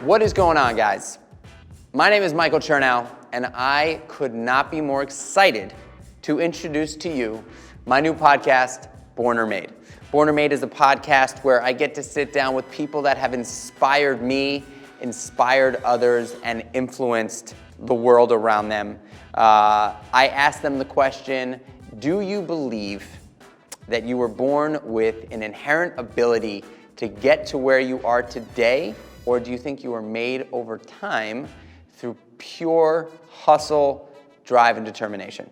What is going on, guys? My name is Michael Chernow, and I could not be more excited to introduce to you my new podcast, Born or Made. Born or Made is a podcast where I get to sit down with people that have inspired me, inspired others, and influenced the world around them. I ask them the question, do you believe that you were born with an inherent ability to get to where you are today, or do you think you were made over time through pure hustle, drive, and determination?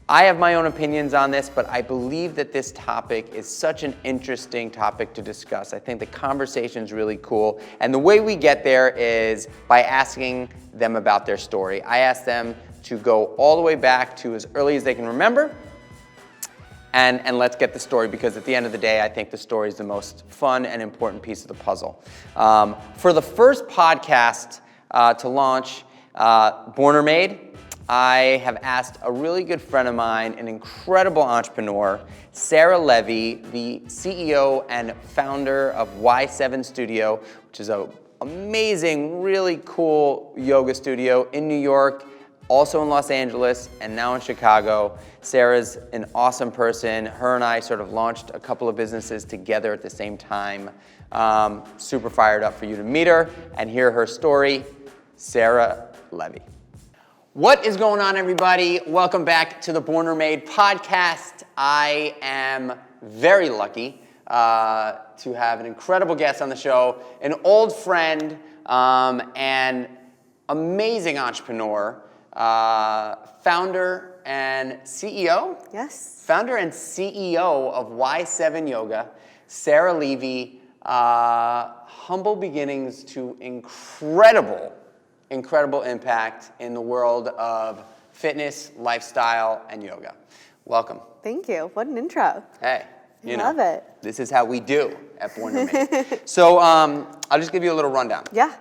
I have my own opinions on this, but I believe that this topic is such an interesting topic to discuss. I think the conversation is really cool, and the way we get there is by asking them about their story. I ask them to go all the way back to as early as they can remember, and let's get the story, because at the end of the day, I think the story is the most fun and important piece of the puzzle. For the first podcast to launch, Born or Made, I have asked a really good friend of mine, an incredible entrepreneur, Larson Levey, the CEO and founder of Y7 Studio, which is an amazing, really cool yoga studio in New York, also in Los Angeles, and now in Chicago. Sarah's an awesome person. Her and I sort of launched a couple of businesses together at the same time. Super fired up for you to meet her and hear her story. Larson Levey. What is going on, everybody? Welcome back to the Born or Made podcast. I am very lucky to have an incredible guest on the show, an old friend and amazing entrepreneur, founder and CEO? Yes. Founder and CEO of Y7 Yoga, Larson Levey. Humble beginnings to incredible impact in the world of fitness, lifestyle, and yoga. Welcome. Thank you. What an intro. Hey, I love it. This is how we do at Born or Made. So I'll just give you a little rundown. Yeah.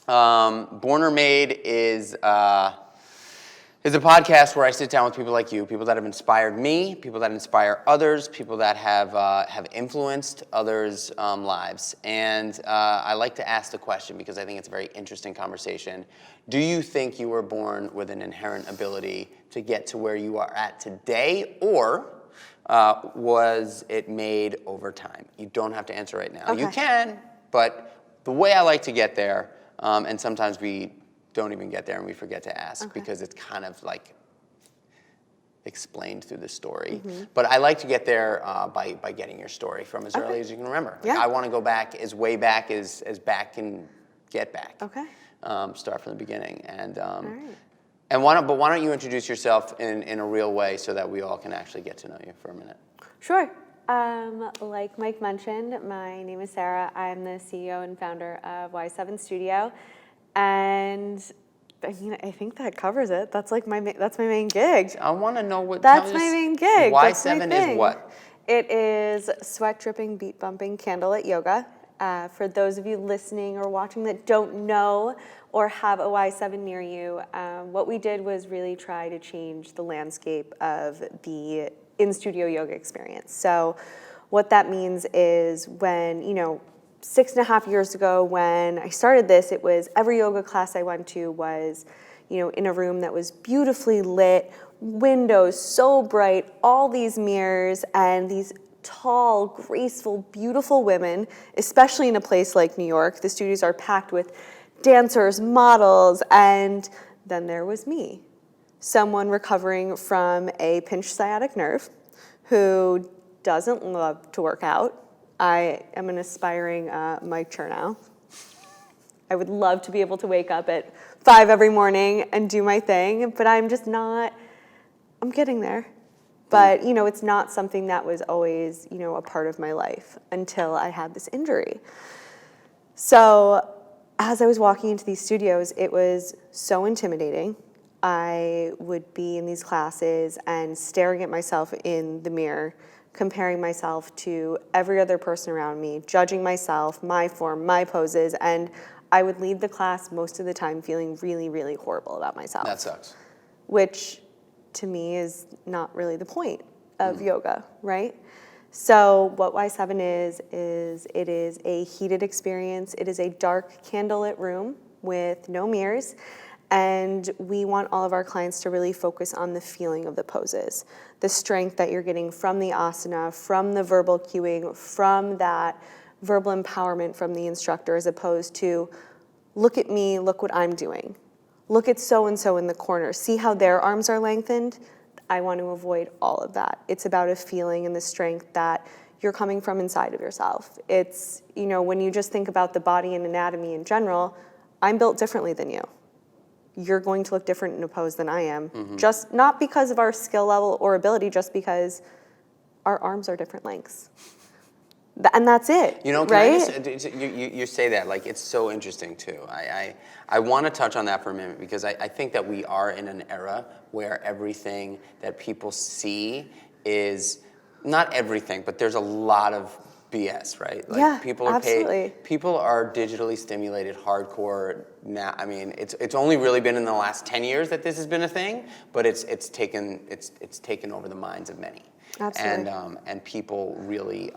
Born or Made is a podcast where I sit down with people like you, people that have inspired me, people that inspire others, people that have influenced others' lives. And I like to ask the question, because I think it's a very interesting conversation. Do you think you were born with an inherent ability to get to where you are at today, or was it made over time? You don't have to answer right now. Okay. You can, but the way I like to get there, and sometimes we don't even get there and we forget to ask, because it's kind of like explained through the story. But I like to get there by getting your story from as early as you can remember. Like, I want to go back as way back as back can get back. Okay. Start from the beginning. And and why don't you introduce yourself in a real way so that we all can actually get to know you for a minute? Sure. Like Mike mentioned, my name is Sarah. I'm the CEO and founder of Y7 Studio. And I mean, I think that covers it. That's like that's my main gig. I want to know what. That's my main gig. Y7 is what? It is sweat dripping, beat bumping candlelit yoga. For those of you listening or watching that don't know or have a Y7 near you, what we did was really try to change the landscape of the in-studio yoga experience. So what that means is when, 6.5 years ago when I started this, it was every yoga class I went to was, in a room that was beautifully lit, windows so bright, all these mirrors, and these tall, graceful, beautiful women, especially in a place like New York. The studios are packed with dancers, models, and then there was me, someone recovering from a pinched sciatic nerve who doesn't love to work out. I am an aspiring Mike Chernow. I would love to be able to wake up at 5 every morning and do my thing, but I'm just not, I'm getting there. But, it's not something that was always, a part of my life until I had this injury. So as I was walking into these studios, it was so intimidating. I would be in these classes and staring at myself in the mirror, comparing myself to every other person around me, judging myself, my form, my poses, and I would leave the class most of the time feeling really, really horrible about myself. That sucks. Which, to me, is not really the point of yoga, right? So what Y7 is it is a heated experience. It is a dark candlelit room with no mirrors. And we want all of our clients to really focus on the feeling of the poses, the strength that you're getting from the asana, from the verbal cueing, from that verbal empowerment from the instructor, as opposed to, look at me, look what I'm doing. Look at so-and-so in the corner. See how their arms are lengthened? I want to avoid all of that. It's about a feeling and the strength that you're coming from inside of yourself. It's, when you just think about the body and anatomy in general, I'm built differently than you. You're going to look different in a pose than I am. Just not because of our skill level or ability, just because our arms are different lengths. And that's it, right? You say that, like, it's so interesting, too. I want to touch on that for a minute, because I think that we are in an era where everything that people see is, not everything, but there's a lot of BS, right? Like, yeah, people are absolutely. People are digitally stimulated hardcore now. I mean, it's only really been in the last 10 years that this has been a thing, but it's taken over the minds of many. Absolutely. And people really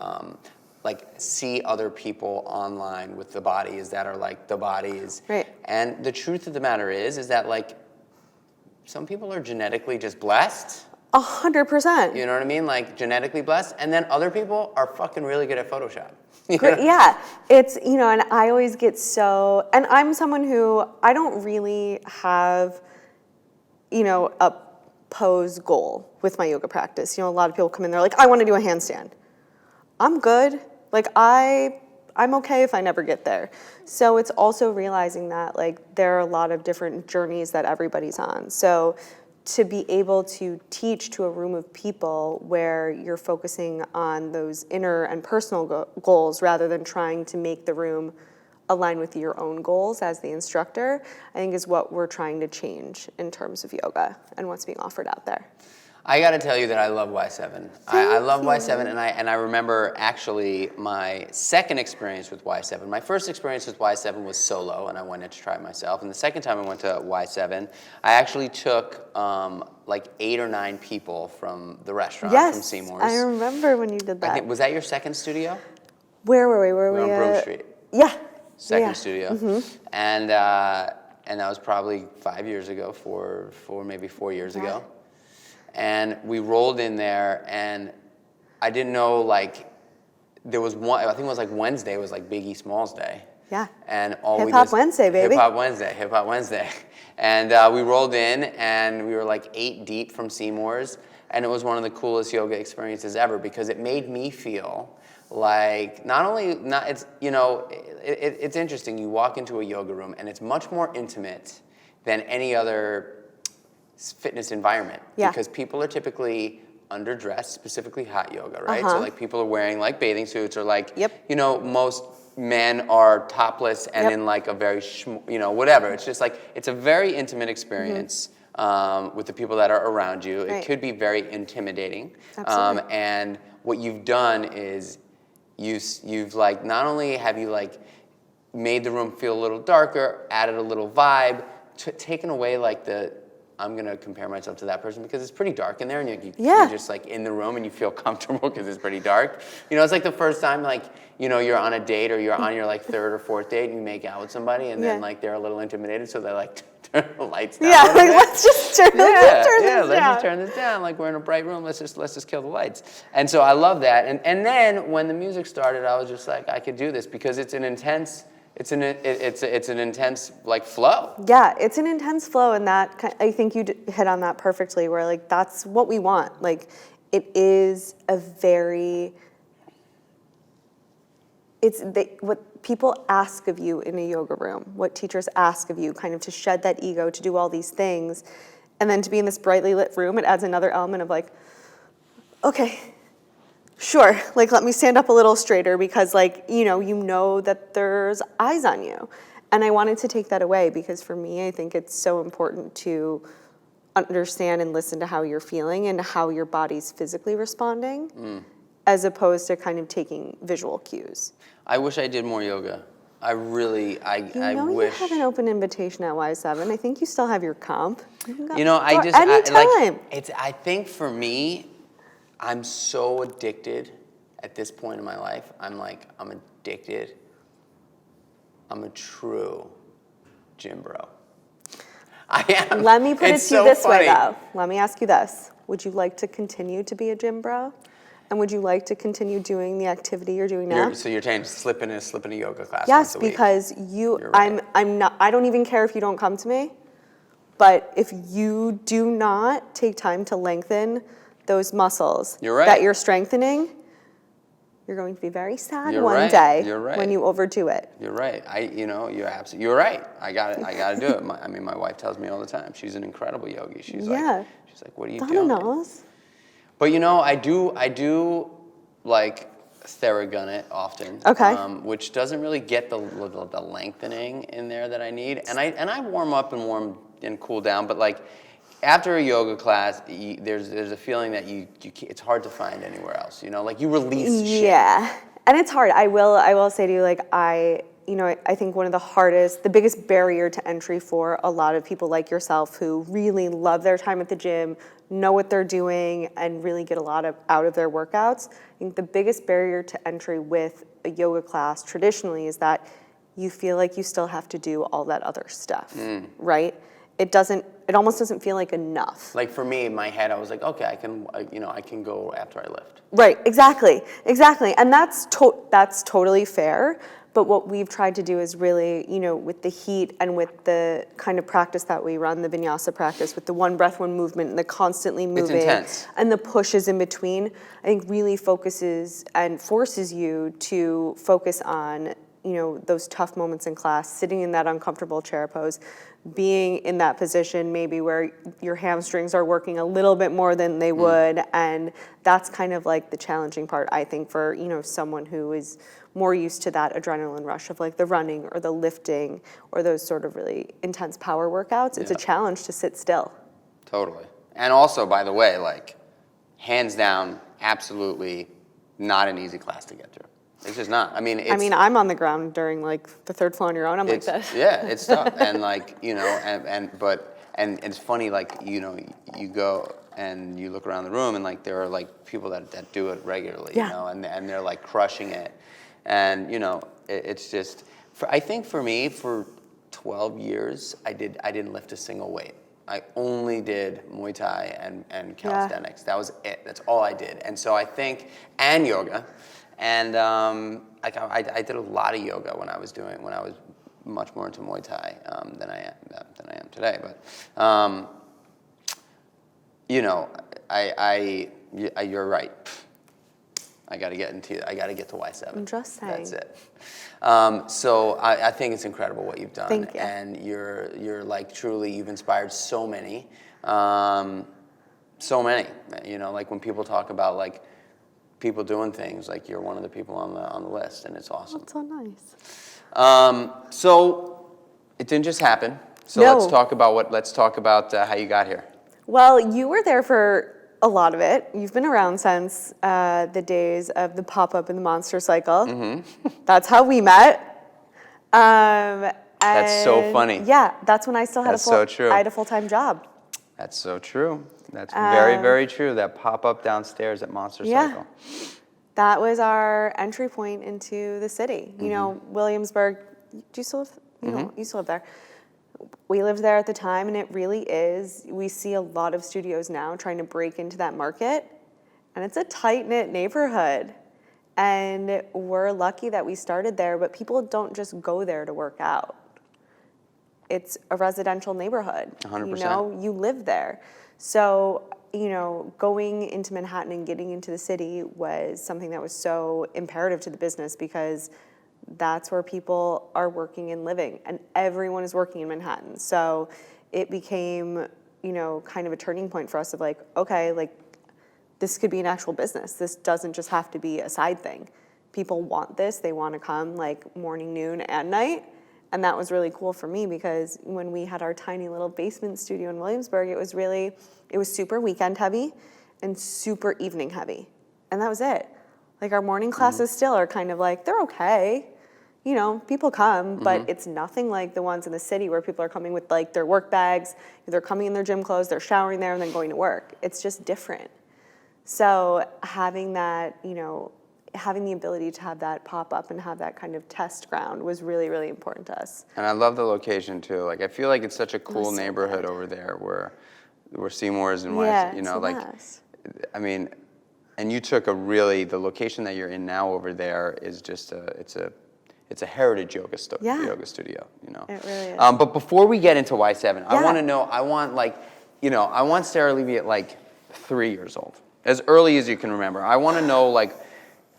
like see other people online with the bodies that are like the bodies. Right. And the truth of the matter is that, like, some people are genetically just blessed. 100%. You know what I mean? Like, genetically blessed. And then other people are fucking really good at Photoshop. Yeah, it's, and I always get and I'm someone who, I don't really have, a pose goal with my yoga practice. A lot of people come in, they're like, I want to do a handstand. I'm good. Like, I'm okay if I never get there. So it's also realizing that, like, there are a lot of different journeys that everybody's on. So to be able to teach to a room of people where you're focusing on those inner and personal goals rather than trying to make the room align with your own goals as the instructor, I think is what we're trying to change in terms of yoga and what's being offered out there. I got to tell you that I love Y7. I love Y7, and I remember actually my second experience with Y7. My first experience with Y7 was solo, and I wanted to try it myself. And the second time I went to Y7, I actually took like 8 or 9 people from the restaurant, from Seymour's. I remember when you did that. Was that your second studio? Where were we? We were on Broome Street. Yeah. Second studio. Mm-hmm. And that was probably 5 years ago, maybe 4 years ago. And we rolled in there, and I didn't know, like, there was one, I think it was like Wednesday, was like Biggie Smalls Day. Yeah. And all Hip Hop Wednesday, baby. Hip Hop Wednesday. And we rolled in, and we were like 8 deep from Seymour's, and it was one of the coolest yoga experiences ever, because it made me feel like it's interesting. You walk into a yoga room, and it's much more intimate than any other fitness environment, because people are typically underdressed, specifically hot yoga, right? So like people are wearing like bathing suits, or like, most men are topless and in like a very, whatever. It's just like, it's a very intimate experience with the people that are around you. It could be very intimidating. Absolutely. And what you've done is you've like, not only have you like made the room feel a little darker, added a little vibe, taken away like I'm going to compare myself to that person because it's pretty dark in there, and you're just like in the room and you feel comfortable because it's pretty dark. It's like the first time, like, you're on a date, or you're on your like 3rd or 4th date, and you make out with somebody, and then like they're a little intimidated, so they like turn the lights down. Yeah, like let's just turn this down. Let's just turn this down. Like, we're in a bright room. Let's just kill the lights. And so I love that. And then when the music started, I was just like, I could do this, because it's an intense. It's an intense like flow. Yeah, it's an intense flow, and that, I think you hit on that perfectly. Where like that's what we want. Like, it is a very. What people ask of you in a yoga room, what teachers ask of you, kind of to shed that ego, to do all these things, and then to be in this brightly lit room. It adds another element of like, okay. Sure, like let me stand up a little straighter, because like, you know that there's eyes on you. And I wanted to take that away, because for me, I think it's so important to understand and listen to how you're feeling and how your body's physically responding, as opposed to kind of taking visual cues. I wish I did more yoga. I wish. You have an open invitation at Y7. I think you still have your comp. I think for me, I'm so addicted at this point in my life, I'm addicted. I'm a true gym bro. I am. Let me put it to you this way, funny. though. Let me ask you this. Would you like to continue to be a gym bro? And would you like to continue doing the activity you're doing now? So you're saying slip in a yoga class Yes, once a week. because You're right. I'm not, I don't even care if you don't come to me, but if you do not take time to lengthen those muscles You're right. that you're strengthening, you're going to be very sad You're one right. day You're right. when you overdo it. You're right. You're right. I got to do it. My wife tells me all the time. She's an incredible yogi. She's like, what are you Donna doing? knows. But I do like Theragun it often. Okay. Which doesn't really get the lengthening in there that I need. And I warm up and cool down. But like after a yoga class, there's a feeling that it's hard to find anywhere else. Like you release shit. Yeah, and it's hard. I will say to you, like I think one of the biggest barrier to entry for a lot of people like yourself who really love their time at the gym, know what they're doing, and really get a lot out of their workouts. I think the biggest barrier to entry with a yoga class traditionally is that you feel like you still have to do all that other stuff, right? It almost doesn't feel like enough. Like for me, in my head, I was like, okay, I can go after I lift. Right, exactly. And that's totally fair. But what we've tried to do is really, with the heat and with the kind of practice that we run, the vinyasa practice, with the one breath, one movement, and the constantly moving. It's intense. And the pushes in between, I think really focuses and forces you to focus on, those tough moments in class, sitting in that uncomfortable chair pose, being in that position maybe where your hamstrings are working a little bit more than they would. And that's kind of like the challenging part, I think, for, someone who is more used to that adrenaline rush of like the running or the lifting or those sort of really intense power workouts. It's a challenge to sit still. Totally. And also, by the way, like, hands down, absolutely not an easy class to get through. It's just not. I'm on the ground during like the third floor on your own. I'm like this. Yeah, it's tough. And like, and it's funny, like, you go and you look around the room and like there are like people that do it regularly, and they're like crushing it. And it's just, I think for me, for 12 years, I didn't lift a single weight. I only did Muay Thai and calisthenics. That was it. That's all I did. And so I think, and yoga. And I did a lot of yoga when I was much more into Muay Thai than I am today. But you're right. I got to get to Y7. I'm just saying. That's it. So I think it's incredible what you've done. Thank you. And you're like truly, you've inspired so many. Like when people talk about like people doing things, like you're one of the people on the list, and it's awesome. That's so nice. So it didn't just happen. So No. let's talk about how you got here. Well, you were there for a lot of it. You've been around since the days of the pop-up and the Monster Cycle. Mm-hmm. That's how we met. That's so funny. Yeah, that's when I still had true. I had a full-time job. That's so true. That's very, very true. That pop-up downstairs at Monster Cycle. That was our entry point into the city. Mm-hmm. Williamsburg, do you still live? You still live there. We lived there at the time, and it really is. We see a lot of studios now trying to break into that market, and it's a tight-knit neighborhood. And we're lucky that we started there, but people don't just go there to work out. It's a residential neighborhood. 100%. You live there. So, going into Manhattan and getting into the city was something that was so imperative to the business because that's where people are working and living, and everyone is working in Manhattan. So it became, kind of a turning point for us of like, okay, like this could be an actual business. This doesn't just have to be a side thing. People want this. They want to come like morning, noon, and night. And that was really cool for me because when we had our tiny little basement studio in Williamsburg, it was super weekend heavy and super evening heavy. And that was it. Like our morning classes still are kind of like, they're okay. People come, but it's nothing like the ones in the city where people are coming with like their work bags, they're coming in their gym clothes, they're showering there and then going to work. It's just different. So having that, having the ability to have that pop up and have that kind of test ground was really, really important to us. And I love the location too. Like I feel like it's such a cool so neighborhood good. over there where Seymour's and Yeah, you know, it's the like best. I mean, and you took the location that you're in now over there is just it's a heritage yoga studio, you know. It really is. But before we get into Y7, I Yeah. want to know, I want Sarah Levey at like 3 years old, as early as you can remember. I want to know, like,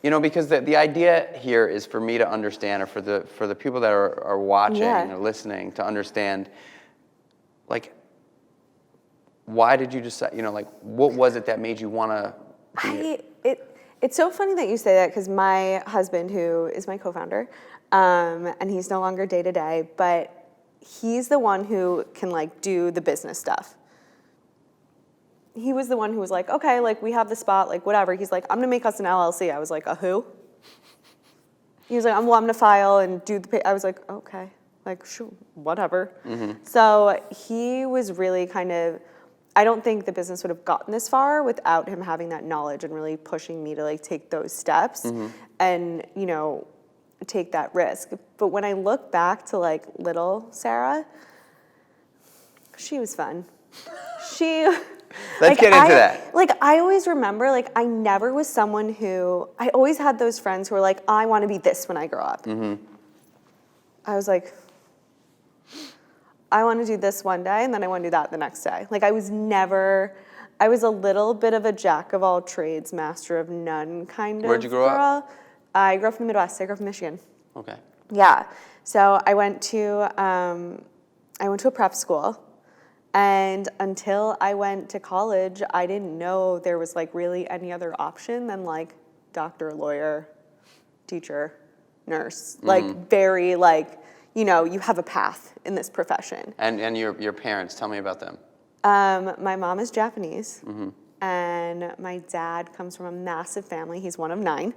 you know, because the idea here is for me to understand, or for the people that are watching or listening to understand, like, why did you decide, you know, like, what was it that made you want to be It's so funny that you say that, because my husband, who is my co-founder, and he's no longer day to day, but he's the one who can like do the business stuff. He was the one who was like, okay, like we have the spot, like whatever. He's like, I'm gonna make us an LLC. I was like, a who? He was like, I'm gonna file and do the I was like, okay, like sure, whatever. So he was really kind of, I don't think the business would have gotten this far without him having that knowledge and really pushing me to like take those steps and, you know, take that risk. But when I look back to like little Sarah, she was fun. Let's get into that. Like, I always remember, like, I never was someone who, I always had those friends who were like, I want to be this when I grow up. I was like, I want to do this one day, and then I want to do that the next day. Like, I was a little bit of a jack of all trades, master of none kind of girl. Where'd you grow up? I grew up in the Midwest. I grew up in Michigan. Okay. Yeah. So I went to a prep school. And until I went to college, I didn't know there was like really any other option than like doctor, lawyer, teacher, nurse. Like very like, you know, you have a path in this profession. And your parents, tell me about them. My mom is Japanese, and my dad comes from a massive family. He's one of 9.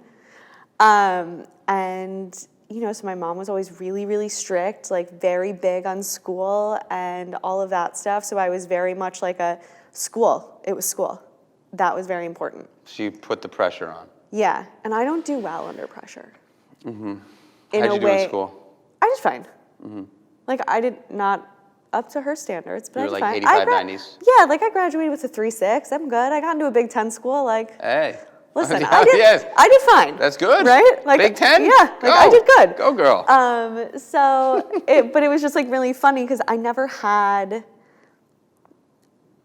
And you know, so my mom was always really, really strict, like very big on school and all of that stuff. So I was very much like a school. It was school. That was very important. So you put the pressure on. Yeah, and I don't do well under pressure. How'd you do in school? I did fine. Like I did not up to her standards, but You I were did like fine. 85, 90s? Yeah, like I graduated with a 3.6. I'm good. I got into a Big Ten school. Like, Hey. listen, Yeah, I did fine. That's good. Right? Like, Big Ten? Yeah, like I did good. Go, girl. But it was just like really funny because I never had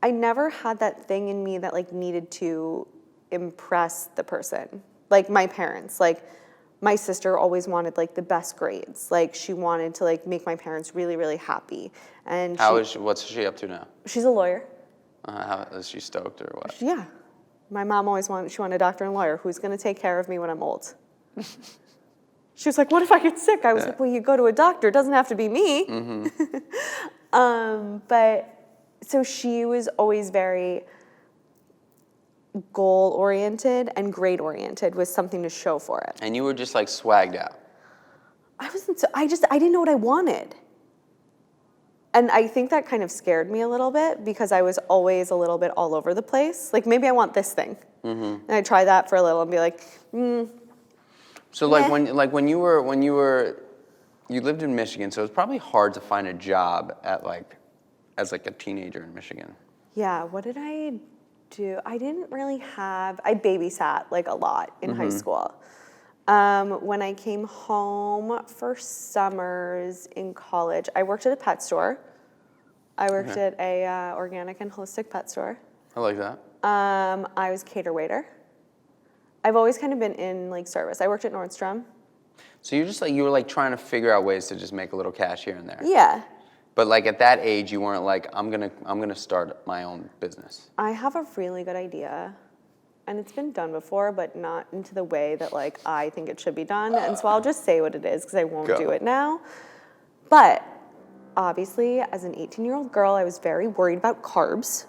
that thing in me that like needed to impress the person. Like my parents, like my sister always wanted like the best grades. Like she wanted to like make my parents really, really happy. And What's she up to now? she's a lawyer. How is she stoked or what? Yeah. My mom always wanted a doctor and lawyer who's going to take care of me when I'm old. She was like, what if I get sick? I was like, well, you go to a doctor. It doesn't have to be me. But so she was always very goal-oriented and grade-oriented with something to show for it. And you were just like swagged out. I didn't know what I wanted. And I think that kind of scared me a little bit because I was always a little bit all over the place. Like maybe I want this thing, and I try that for a little and be like, So like when you lived in Michigan, so it was probably hard to find a job as a teenager in Michigan. Yeah. What did I do? I didn't really have. I babysat like a lot in high school. When I came home for summers in college, I worked at a pet store. I worked at a organic and holistic pet store. I like that. I was cater waiter. I've always kind of been in like service. I worked at Nordstrom. So you were like trying to figure out ways to just make a little cash here and there. Yeah. But like at that age, you weren't like, I'm gonna start my own business. I have a really good idea. And it's been done before, but not into the way that like I think it should be done. And so I'll just say what it is because I won't do it now. But obviously, as an 18-year-old girl, I was very worried about carbs.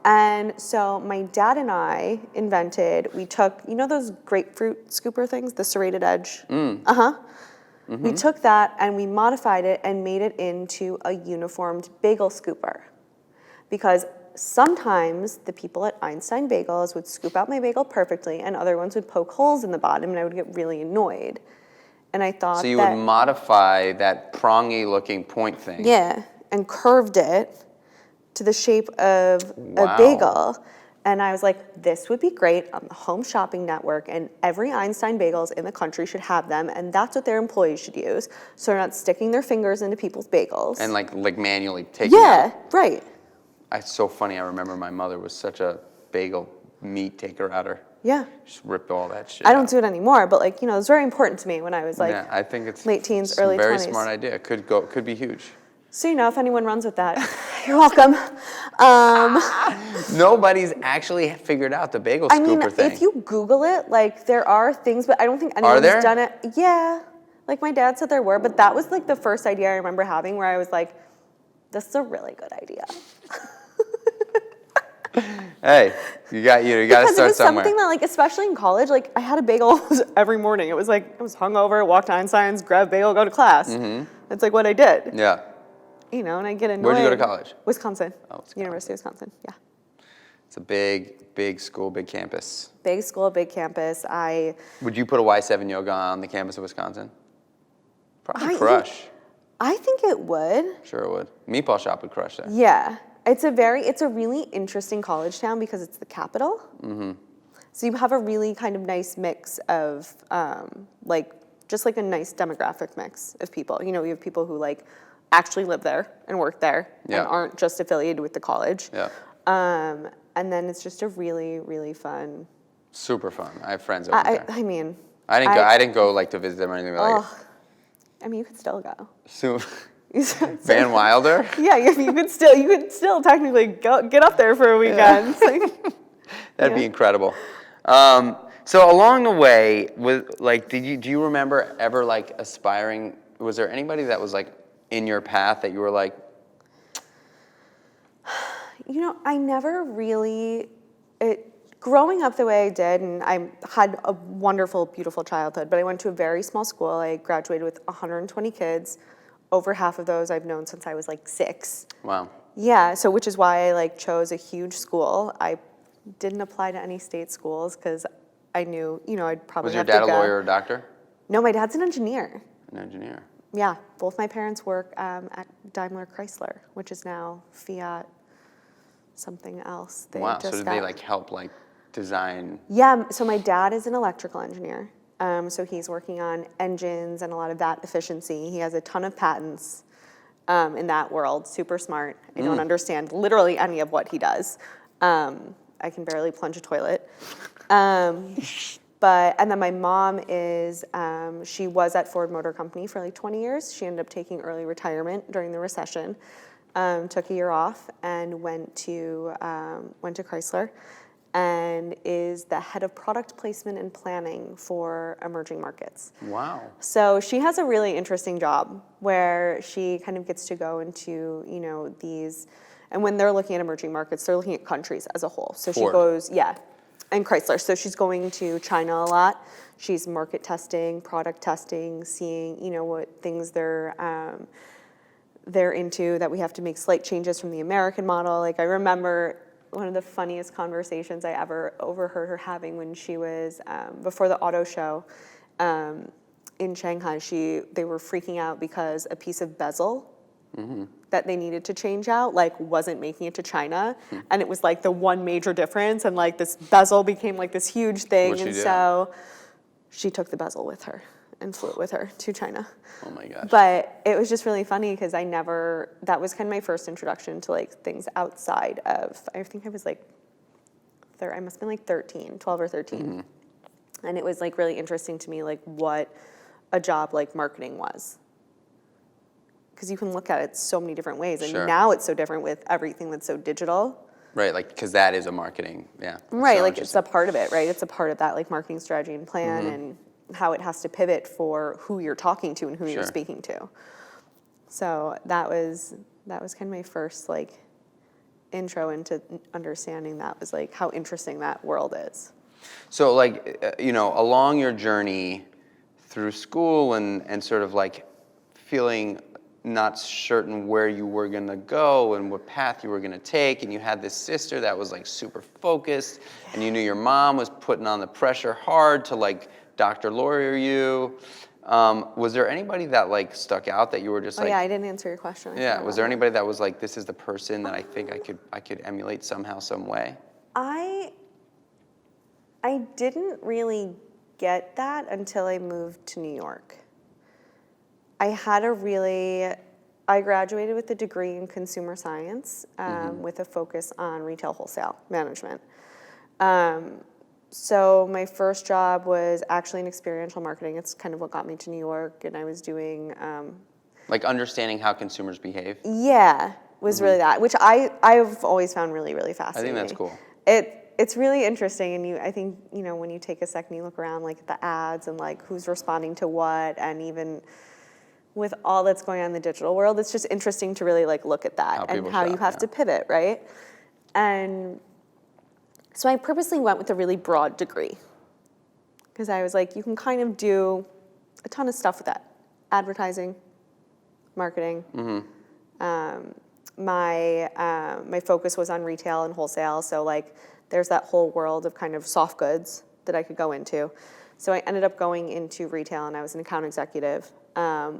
And so my dad and I we took, you know those grapefruit scooper things, the serrated edge? We took that and we modified it and made it into a uniformed bagel scooper. Because sometimes the people at Einstein Bagels would scoop out my bagel perfectly, and other ones would poke holes in the bottom, and I would get really annoyed. And I thought So you would modify that prongy looking point thing. Yeah, and curved it to the shape of Wow. a bagel. And I was like, this would be great on the Home Shopping Network, and every Einstein Bagels in the country should have them, and that's what their employees should use, so they're not sticking their fingers into people's bagels. And like manually taking Yeah, out. right. It's so funny. I remember my mother was such a bagel meat taker outer. Yeah. Just ripped all that shit I don't out. do it anymore, but like, you know, it was very important to me when I was like Yeah, I think it's late teens, it's a early very 20s. smart idea. Could be huge. So, you know, if anyone runs with that, you're welcome. Nobody's actually figured out the bagel I mean, scooper thing. if you Google it, like there are things, but I don't think anyone's there? done it. Yeah. Like my dad said there were, but that was like the first idea I remember having where I was like, this is a really good idea. Hey, you got to Because it start was somewhere. something that, like, especially in college, like, I had a bagel every morning. It was like, I was hungover, walked to Einstein's, grab a bagel, go to class. Mm-hmm. That's like what I did. Yeah. You know, and I get annoyed. Where'd you go to college? Wisconsin. Oh, Wisconsin. University of Wisconsin, yeah. It's a big school, big campus. Big school, big campus. Would you put a Y7 yoga on the campus of Wisconsin? Probably I- crush. I think it would. Sure it would. Meatball Shop would crush there. Yeah. It's a really interesting college town because it's the capital. Mm-hmm. So you have a really kind of nice mix of, like, just like a nice demographic mix of people. You know, you have people who like actually live there and work there Yeah. and aren't just affiliated with the college. Yeah. And then it's just a really, really fun. Super fun. I have friends over there. I mean. I didn't go like to visit them or anything like Oh, I mean, you could still go. So, Van Wilder? Yeah, you could still technically get up there for a weekend. It's like, That'd be Yeah. incredible. So along the way, do you remember ever like aspiring? Was there anybody that was like in your path that you were like? You know, I never really, growing up the way I did, and I had a wonderful, beautiful childhood, but I went to a very small school. I graduated with 120 kids. Over half of those I've known since I was like 6. Wow. Yeah, so which is why I like chose a huge school. I didn't apply to any state schools because I knew, you know, I'd probably Was your have dad to a go. lawyer or a doctor? No, my dad's an engineer. An engineer. Yeah, both my parents work at Daimler Chrysler, which is now Fiat something else. They Wow. So just did they got- like help like design? Yeah, so my dad is an electrical engineer. So he's working on engines and a lot of that efficiency. He has a ton of patents in that world, super smart. I don't understand literally any of what he does. I can barely plunge a toilet. And then my mom is, she was at Ford Motor Company for like 20 years. She ended up taking early retirement during the recession, took a year off and went to Chrysler, and is the head of product placement and planning for emerging markets. Wow. So she has a really interesting job where she kind of gets to go into, you know, these, and when they're looking at emerging markets, they're looking at countries as a whole. So she Ford. goes, yeah, and Chrysler. So she's going to China a lot. She's market testing, product testing, seeing, you know, what things they're into, that we have to make slight changes from the American model. Like I remember one of the funniest conversations I ever overheard her having when she was, before the auto show in Shanghai, they were freaking out because a piece of bezel that they needed to change out, like wasn't making it to China. And it was like the one major difference, and like this bezel became like this huge thing. What'd she And do? so she took the bezel with her and flew it with her to China. Oh my gosh. But it was just really funny because that was kind of my first introduction to like things outside of, I think I was like, I must have been like 12 or 13. And it was like really interesting to me, like what a job like marketing was. Because you can look at it so many different ways. And Sure. now it's so different with everything that's so digital. Right, like because that is a marketing, yeah. That's Right, so like it's interesting. a part of it, right? It's a part of that like marketing strategy and plan and how it has to pivot for who you're talking to and who you're Sure. speaking to. So that was kind of my first like intro into understanding that was like how interesting that world is. So like, you know, along your journey through school and sort of like feeling not certain where you were gonna go and what path you were gonna take, and you had this sister that was like super focused, and you knew your mom was putting on the pressure hard to like doctor lawyer you. Was there anybody that like stuck out that you were just like? Yeah, I didn't answer your question. Yeah, was there anybody that was like, this is the person that I think I could emulate somehow, some way? I didn't really get that until I moved to New York. I graduated with a degree in consumer science with a focus on retail wholesale management. So my first job was actually in experiential marketing. It's kind of what got me to New York, and I was doing... like understanding how consumers behave? Yeah, was really that, which I've always found really, really fascinating. I think that's cool. It's really interesting, and I think, when you take a second, you look around like at the ads and like who's responding to what, and even with all that's going on in the digital world, it's just interesting to really like look at that and how you have to pivot, right? And so I purposely went with a really broad degree because I was like, you can kind of do a ton of stuff with that. Advertising, marketing. My focus was on retail and wholesale, so like there's that whole world of kind of soft goods that I could go into. So I ended up going into retail, and I was an account executive,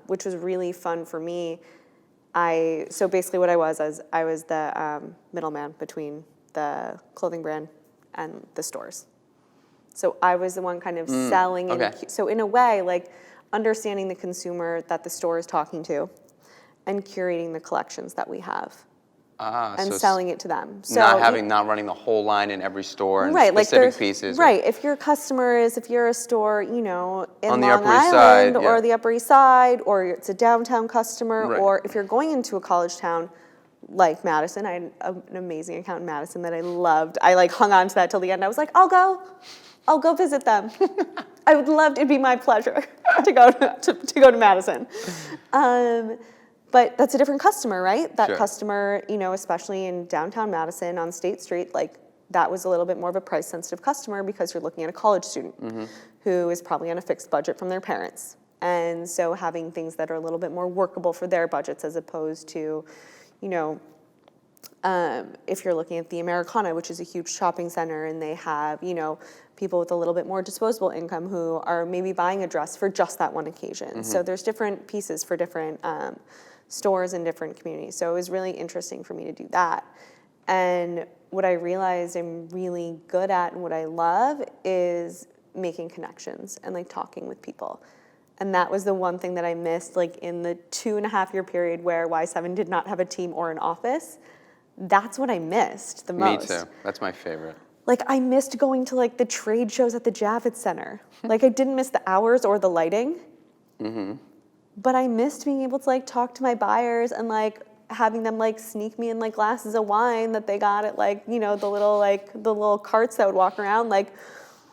which was really fun for me. So basically what I was the middleman between the clothing brand and the stores. So I was the one kind of selling. So in a way, like understanding the consumer that the store is talking to and curating the collections that we have. And so selling it to them. So not running the whole line in every store and specific pieces. Right. If your customer is, if you're a store, in on Long the Upper East Island Side, or the Upper East Side, or it's a downtown customer, Right. or if you're going into a college town like Madison, I had an amazing account in Madison that I loved. I like hung on to that till the end. I was like, I'll go visit them. I would love, it'd be my pleasure to go to Madison. But that's a different customer, right? That customer, especially in downtown Madison on State Street, like that was a little bit more of a price-sensitive customer because you're looking at a college student who is probably on a fixed budget from their parents. And so having things that are a little bit more workable for their budgets as opposed to, if you're looking at the Americana, which is a huge shopping center, and they have, people with a little bit more disposable income who are maybe buying a dress for just that one occasion. So there's different pieces for different stores in different communities. So it was really interesting for me to do that. And what I realized I'm really good at and what I love is making connections and like talking with people. And that was the one thing that I missed like in the 2.5-year period where Y7 did not have a team or an office. That's what I missed the most. Me too. That's my favorite. Like I missed going to like the trade shows at the Javits Center. Like I didn't miss the hours or the lighting. But I missed being able to like talk to my buyers and like having them like sneak me in like glasses of wine that they got at like, the little carts that would walk around, like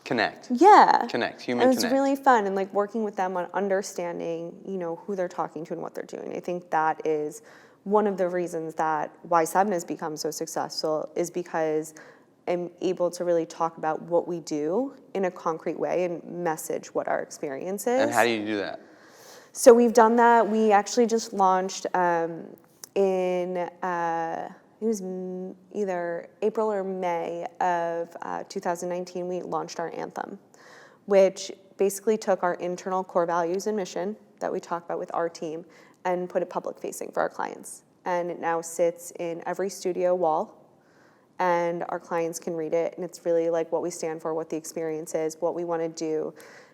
connect. Yeah. Connect, human and connect. It's really fun and like working with them on understanding, who they're talking to and what they're doing. I think that is one of the reasons that Y7 has become so successful is because I'm able to really talk about what we do in a concrete way and message what our experience is. And how do you do that? So we've done that. We actually just launched it was either April or May of 2019, we launched our anthem, which basically took our internal core values and mission that we talk about with our team and put it public facing for our clients. And it now sits in every studio wall and our clients can read it. And it's really like what we stand for, what the experience is, what we want to do,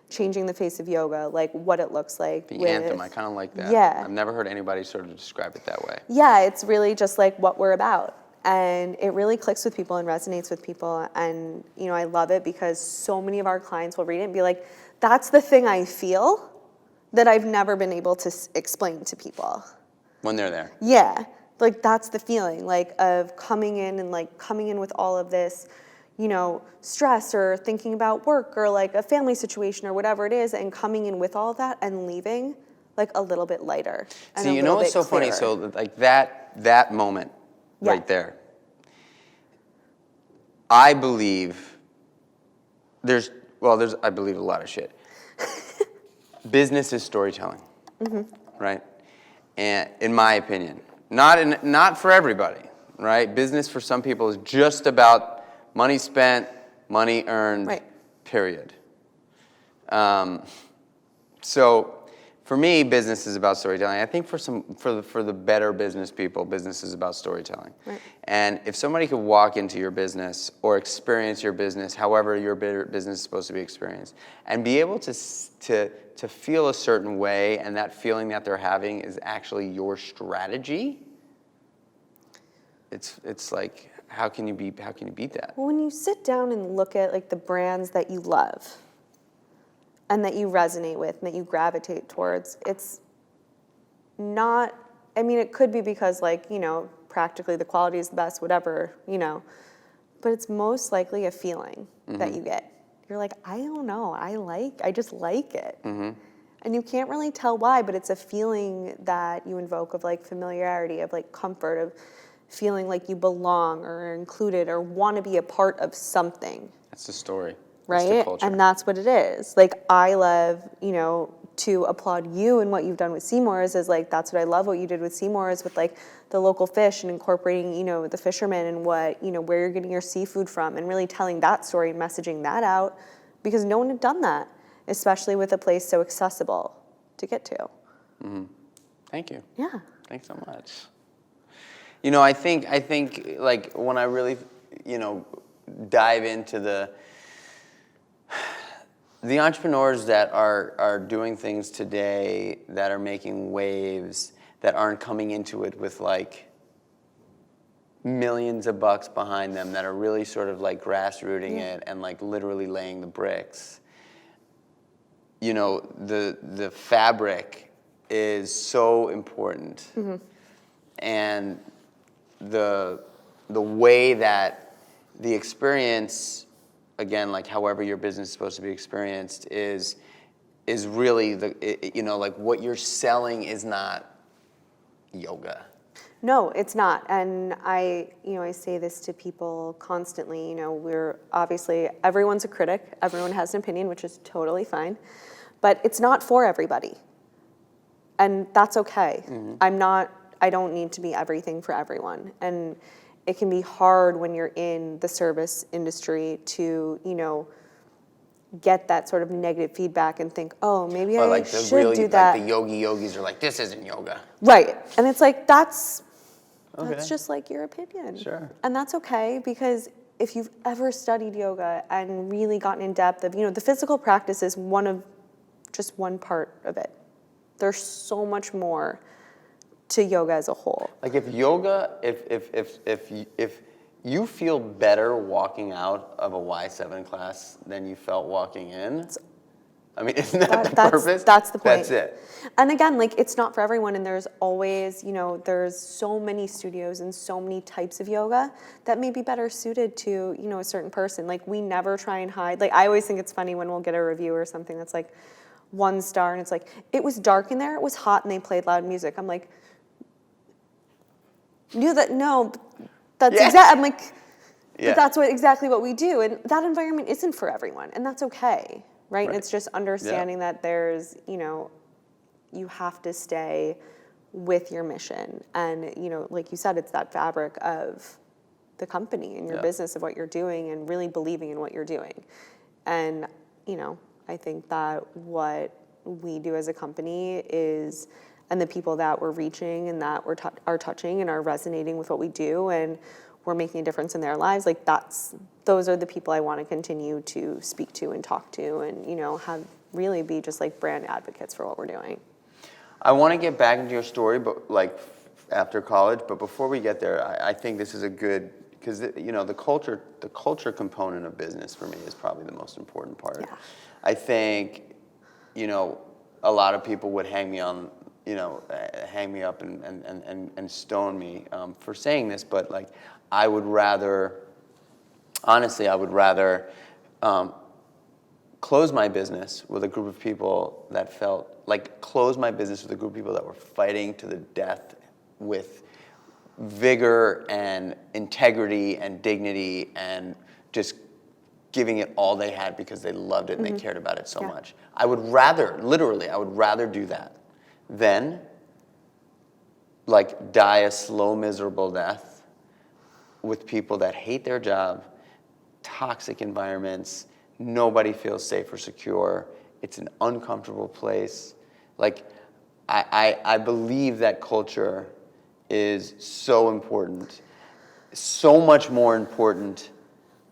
changing the face of yoga, like what it looks like. The anthem, I kind of like that. Yeah. I've never heard anybody sort of describe it that way. Yeah, it's really just like what we're about. And it really clicks with people and resonates with people. And, I love it because so many of our clients will read it and be like, that's the thing I feel that I've never been able to explain to people. When they're there. Yeah, like that's the feeling like of coming in with all of this, stress or thinking about work or like a family situation or whatever it is, and coming in with all of that and leaving like a little bit lighter. And See, what's so funny? So like that moment right there, I believe I believe a lot of shit. Business is storytelling, right? and in my opinion, not for everybody, right? Business for some people is just about money spent, money earned, Right. period. So for me, business is about storytelling. I think for the better business people, business is about storytelling. Right. And if somebody could walk into your business or experience your business, however your business is supposed to be experienced, and be able to feel a certain way, and that feeling that they're having is actually your strategy, it's like, how can you beat that? Well, when you sit down and look at like the brands that you love and that you resonate with and that you gravitate towards, it's not, I mean, it could be because like, you know, practically the quality is the best, whatever, you know, but it's most likely a feeling that you get. You're like, I don't know, I just like it. And you can't really tell why, but it's a feeling that you invoke of like familiarity, of like comfort, of feeling like you belong or are included or want to be a part of something. That's the story. Right? That's the culture. And that's what it is. Like, I love, you know, to applaud you and what you've done with Seymour's is like, that's what I love what you did with Seymour's with like the local fish and incorporating, you know, the fishermen and what, you know, where you're getting your seafood from and really telling that story and messaging that out because no one had done that, especially with a place so accessible to get to. Thank you. Yeah. Thanks so much. You know, I think like when I really, you know, dive into the entrepreneurs that are doing things today that are making waves, that aren't coming into it with like millions of bucks behind them, that are really sort of like grassrooting it and like literally laying the bricks. You know, the fabric is so important. And the way that the experience, again, like however your business is supposed to be experienced, is really you know, like what you're selling is not yoga. No, it's not. And I say this to people constantly, you know, we're obviously, everyone's a critic, everyone has an opinion, which is totally fine, but it's not for everybody. And that's okay. I don't need to be everything for everyone. And it can be hard when you're in the service industry to, you know, get that sort of negative feedback and think, oh, maybe I should do that. Like the yogis are like, this isn't yoga. Right. And it's like, that's just like your opinion. Sure. And that's okay, because if you've ever studied yoga and really gotten in depth of, you know, the physical practice is just one part of it. There's so much more to yoga as a whole. Like if yoga, if you feel better walking out of a Y7 class than you felt walking in, I mean, isn't that the purpose? That's the point. That's it. And again, like, it's not for everyone, and there's always, you know, there's so many studios and so many types of yoga that may be better suited to, you know, a certain person. Like, we never try and hide. Like, I always think it's funny when we'll get a review or something that's like 1 star, and it's like, it was dark in there, it was hot, and they played loud music. I'm like, no, that's I'm like, but that's exactly what we do. And that environment isn't for everyone, and that's okay, right? And it's just understanding that there's, you know, you have to stay with your mission. And, you know, like you said, it's that fabric of the company and your business, of what you're doing, and really believing in what you're doing. And, you know, I think that what we do as a company is, and the people that we're reaching and that are touching and are resonating with what we do, and we're making a difference in their lives, like those are the people I want to continue to speak to and talk to, and, you know, have really be just like brand advocates for what we're doing. I want to get back into your story, but like after college, but before we get there, I think this is a good, because, you know, the culture component of business for me is probably the most important part. Yeah. I think, you know, a lot of people would hang me up and stone me for saying this, but like, I would rather close my business with a group of people that were fighting to the death with vigor and integrity and dignity and just giving it all they had because they loved it and they cared about it so much. I would rather do that than like die a slow, miserable death with people that hate their job, toxic environments, nobody feels safe or secure. It's an uncomfortable place. Like, I believe that culture is so important, so much more important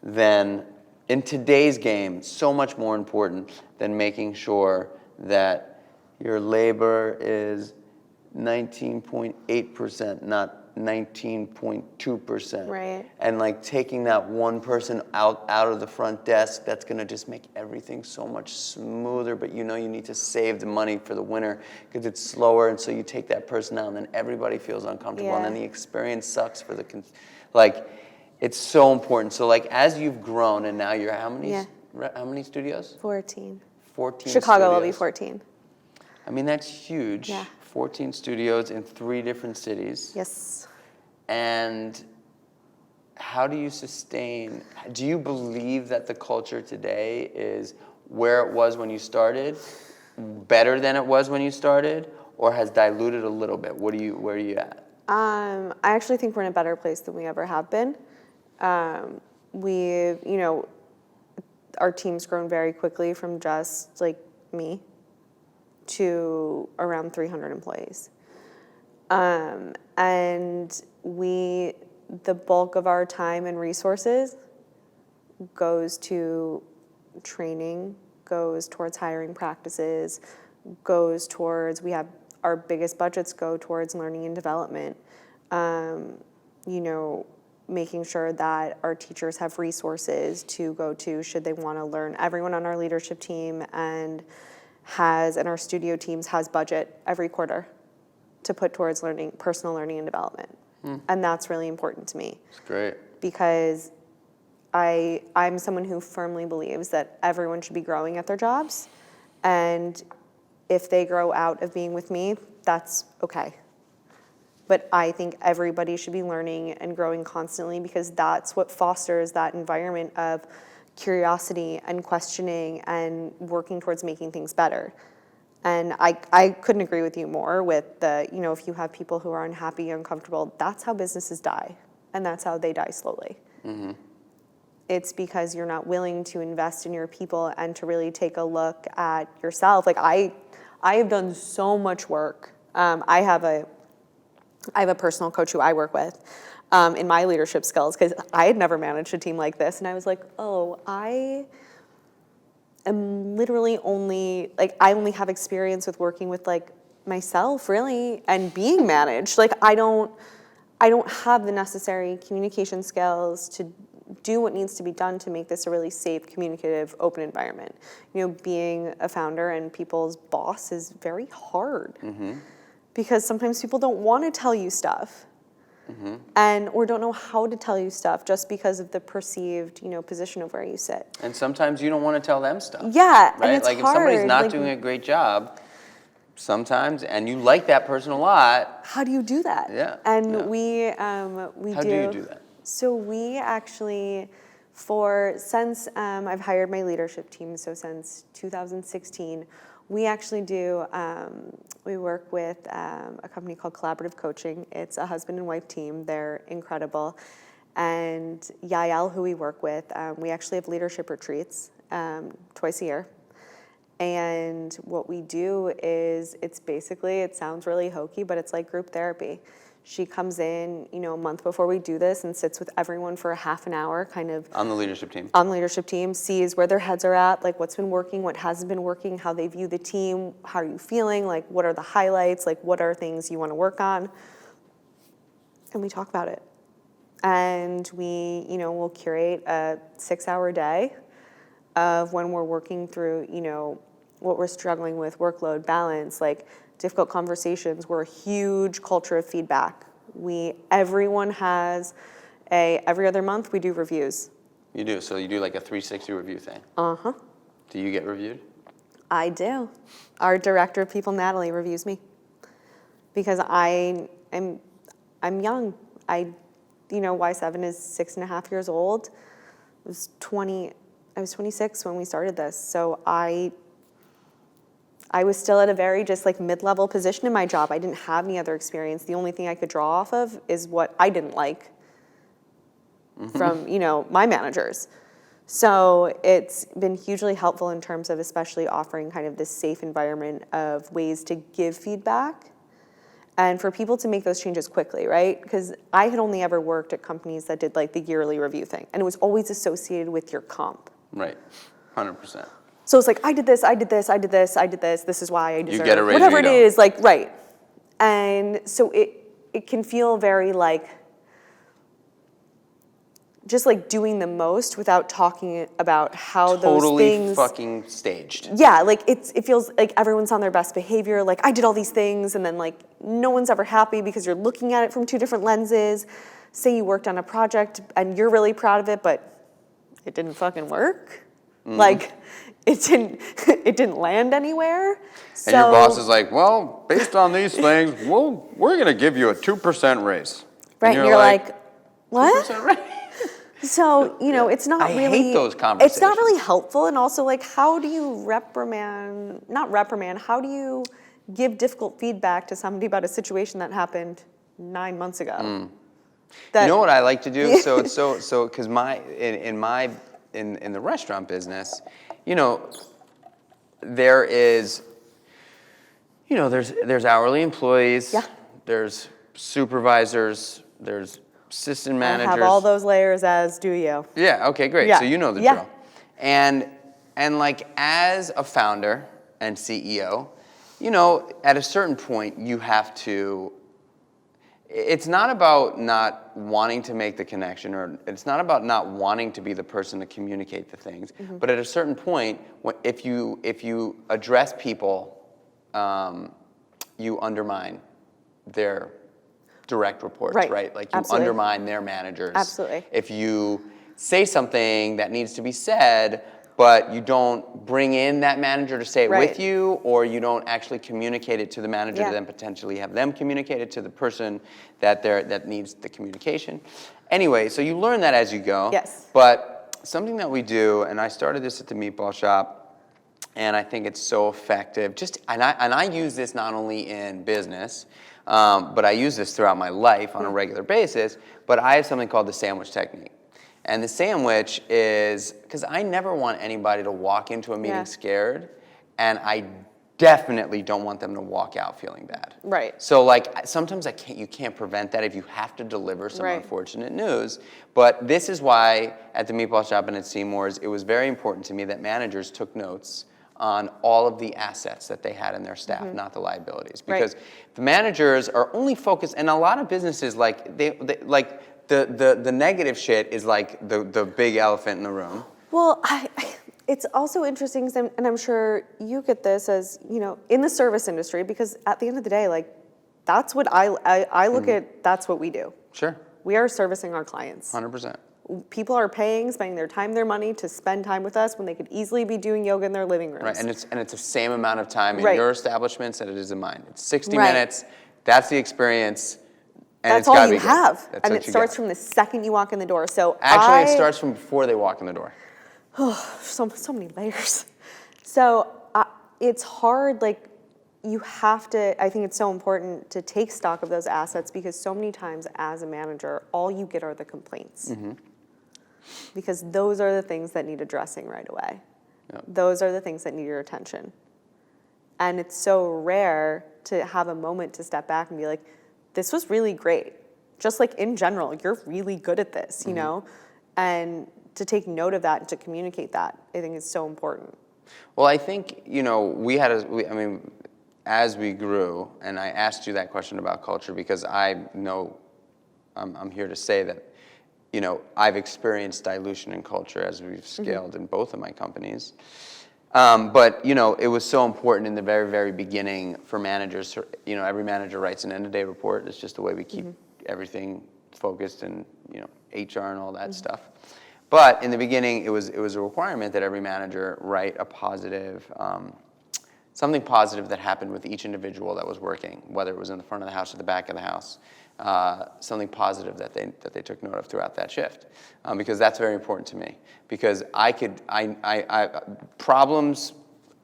than, in today's game, so much more important than making sure that your labor is 19.8%, not 19.2%. Right. And like taking that one person out of the front desk, that's gonna just make everything so much smoother, but you know you need to save the money for the winter because it's slower, and so you take that person out and then everybody feels uncomfortable, and then the experience sucks for the, like, it's so important. So like as you've grown and now you're how many studios? 14. 14 Chicago studios. will be 14. I mean, that's huge. Yeah. 14 studios in 3 different cities. Yes. And how do you sustain, do you believe that the culture today is where it was when you started, better than it was when you started, or has diluted a little bit? Where are you at? I actually think we're in a better place than we ever have been. We've, our team's grown very quickly from just like me to around 300 employees. And the bulk of our time and resources goes to training, goes towards hiring practices, goes towards, our biggest budgets go towards learning and development. Making sure that our teachers have resources to go to should they want to learn. Everyone on our leadership team and our studio teams has budget every quarter to put towards personal learning and development. And that's really important to me. It's great. Because I'm someone who firmly believes that everyone should be growing at their jobs. And if they grow out of being with me, that's okay. But I think everybody should be learning and growing constantly because that's what fosters that environment of curiosity and questioning and working towards making things better. And I couldn't agree with you more with if you have people who are unhappy, uncomfortable, that's how businesses die. And that's how they die slowly. Mm-hmm. It's because you're not willing to invest in your people and to really take a look at yourself. Like I have done so much work. I have a personal coach who I work with in my leadership skills because I had never managed a team like this. And I was like, I am literally I only have experience with working with myself really and being managed. I don't have the necessary communication skills to do what needs to be done to make this a really safe, communicative, open environment. Being a founder and people's boss is very hard. Mm-hmm. Because sometimes people don't want to tell you stuff, or don't know how to tell you stuff just because of the perceived, position of where you sit. And sometimes you don't want to tell them stuff. Yeah, right? And it's hard. If somebody's not doing a great job, sometimes, and you like that person a lot. How do you do that? Yeah. And we How do you do that? So we actually, since I've hired my leadership team, so since 2016. We actually we work with a company called Collaborative Coaching. It's a husband and wife team. They're incredible. And Yael, who we work with, we actually have leadership retreats twice a year. And what we do is it sounds really hokey, but it's like group therapy. She comes in, a month before we do this and sits with everyone for a half an hour, kind of. On the leadership team. On the leadership team, sees where their heads are at, what's been working, what hasn't been working, how they view the team, how are you feeling, what are the highlights, what are things you want to work on. And we talk about it. And we'll curate a 6-hour day of when we're working through, what we're struggling with, workload, balance, difficult conversations. We're a huge culture of feedback. Everyone has every other month we do reviews. You do, so you do a 360 review thing. Uh-huh. Do you get reviewed? I do. Our director of people, Natalie, reviews me. Because I'm young. Y7 is 6.5 years old. I was 26 when we started this, so I I was still at a very just like mid-level position in my job. I didn't have any other experience. The only thing I could draw off of is what I didn't like from, my managers. So it's been hugely helpful in terms of especially offering kind of this safe environment of ways to give feedback and for people to make those changes quickly, right? Because I had only ever worked at companies that did like the yearly review thing, and it was always associated with your comp. Right, 100%. So it's like, I did this, this is why I deserve get a raise or whatever you it don't. is, like, right. And so it can feel very like, just like doing the most without talking about how those things. Totally fucking staged. Yeah, like it feels like everyone's on their best behavior. Like I did all these things, and then like no one's ever happy because you're looking at it from two different lenses. Say you worked on a project and you're really proud of it, but it didn't fucking work. Like it didn't land anywhere. And your boss is like, well, based on these things, we're gonna give you a 2% raise. Right, and you're like, what? 2% raise? So, it's not I really. hate those conversations. It's not really helpful. And also, like, how do you how do you give difficult feedback to somebody about a situation that happened 9 months ago? You know what I like to do? So it's so because in the restaurant business, there is, there's hourly employees. Yeah. There's supervisors. There's assistant managers. I have all those layers, as do you. Yeah, okay, great. Yeah. So you know the Yeah. drill. And like as a founder and CEO, at a certain point you have to, it's not about not wanting to make the connection, or it's not about not wanting to be the person to communicate the things, but at a certain point, if you address people, you undermine their direct reports, right? Like you Absolutely. undermine their managers. Absolutely. If you say something that needs to be said, but you don't bring in that manager to say it with you, or you don't actually communicate it to the manager to then potentially have them communicate it to the person that needs the communication. Anyway, so you learn that as you go. Yes. But something that we do, and I started this at the Meatball Shop, and I think it's so effective. And I use this not only in business, but I use this throughout my life on a regular basis. But I have something called the sandwich technique. And the sandwich is, because I never want anybody to walk into a meeting scared, and I definitely don't want them to walk out feeling bad. Right. So like sometimes you can't prevent that if you have to deliver some unfortunate news. But this is why at the Meatball Shop and at Seymour's, it was very important to me that managers took notes on all of the assets that they had in their staff, not the liabilities. Because the managers are only focused, and a lot of businesses, like they like the negative shit is like the big elephant in the room. Well, it's also interesting, and I'm sure you get this as, in the service industry, because at the end of the day, like, that's what I look at, that's what we do. Sure. We are servicing our clients. 100%. People are spending their time, their money to spend time with us when they could easily be doing yoga in their living rooms. Right, and it's the same amount of time in your establishments that it is in mine. It's 60 minutes, that's the experience, and that's it's gotta all be you good. have. That's And what it you starts got. from the second you walk in the door. So Actually, it starts from before they walk in the door. so many layers. So it's hard, like, you have to, I think it's so important to take stock of those assets, because so many times as a manager, all you get are the complaints. Because those are the things that need addressing right away. Yep. Those are the things that need your attention. And it's so rare to have a moment to step back and be like, this was really great. Just like in general, you're really good at this, And to take note of that and to communicate that, I think is so important. Well, I think, as we grew, and I asked you that question about culture because I know, I'm here to say that, I've experienced dilution in culture as we've scaled in both of my companies. But, it was so important in the very, very beginning for managers. Every manager writes an end-of-day report. It's just the way we keep everything focused and, HR and all that stuff. But in the beginning, it was a requirement that every manager write a positive, something positive that happened with each individual that was working, whether it was in the front of the house or the back of the house. Something positive that they took note of throughout that shift, because that's very important to me. Because problems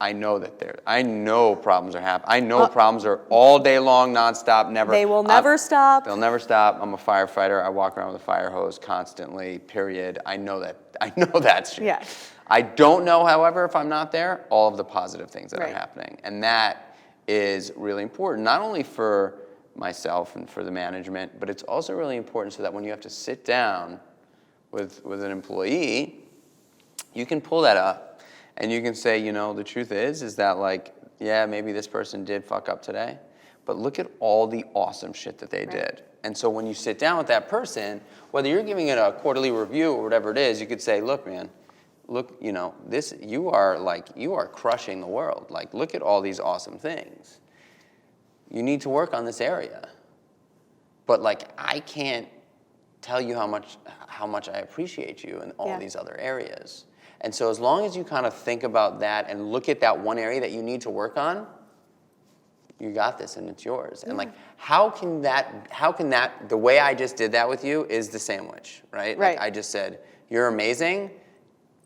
I know problems are happening. I know problems are all day long, nonstop, never. They will never stop. They'll never stop. I'm a firefighter. I walk around with a fire hose constantly, period. I know that shit. Yeah. I don't know, however, if I'm not there, all of the positive things that are Right. happening. And that is really important, not only for myself and for the management, but it's also really important so that when you have to sit down with an employee, you can pull that up and you can say, the truth is that like, yeah, maybe this person did fuck up today, but look at all the awesome shit that they did. And so when you sit down with that person, whether you're giving it a quarterly review or whatever it is, you could say, look, man, you are crushing the world. Like, look at all these awesome things. You need to work on this area. But like, I can't tell you how much I appreciate you in all these other areas. And so as long as you kind of think about that and look at that one area that you need to work on, you got this and it's yours. And like, how can that, the way I just did that with you is the sandwich, right? Right. Like I just said, you're amazing,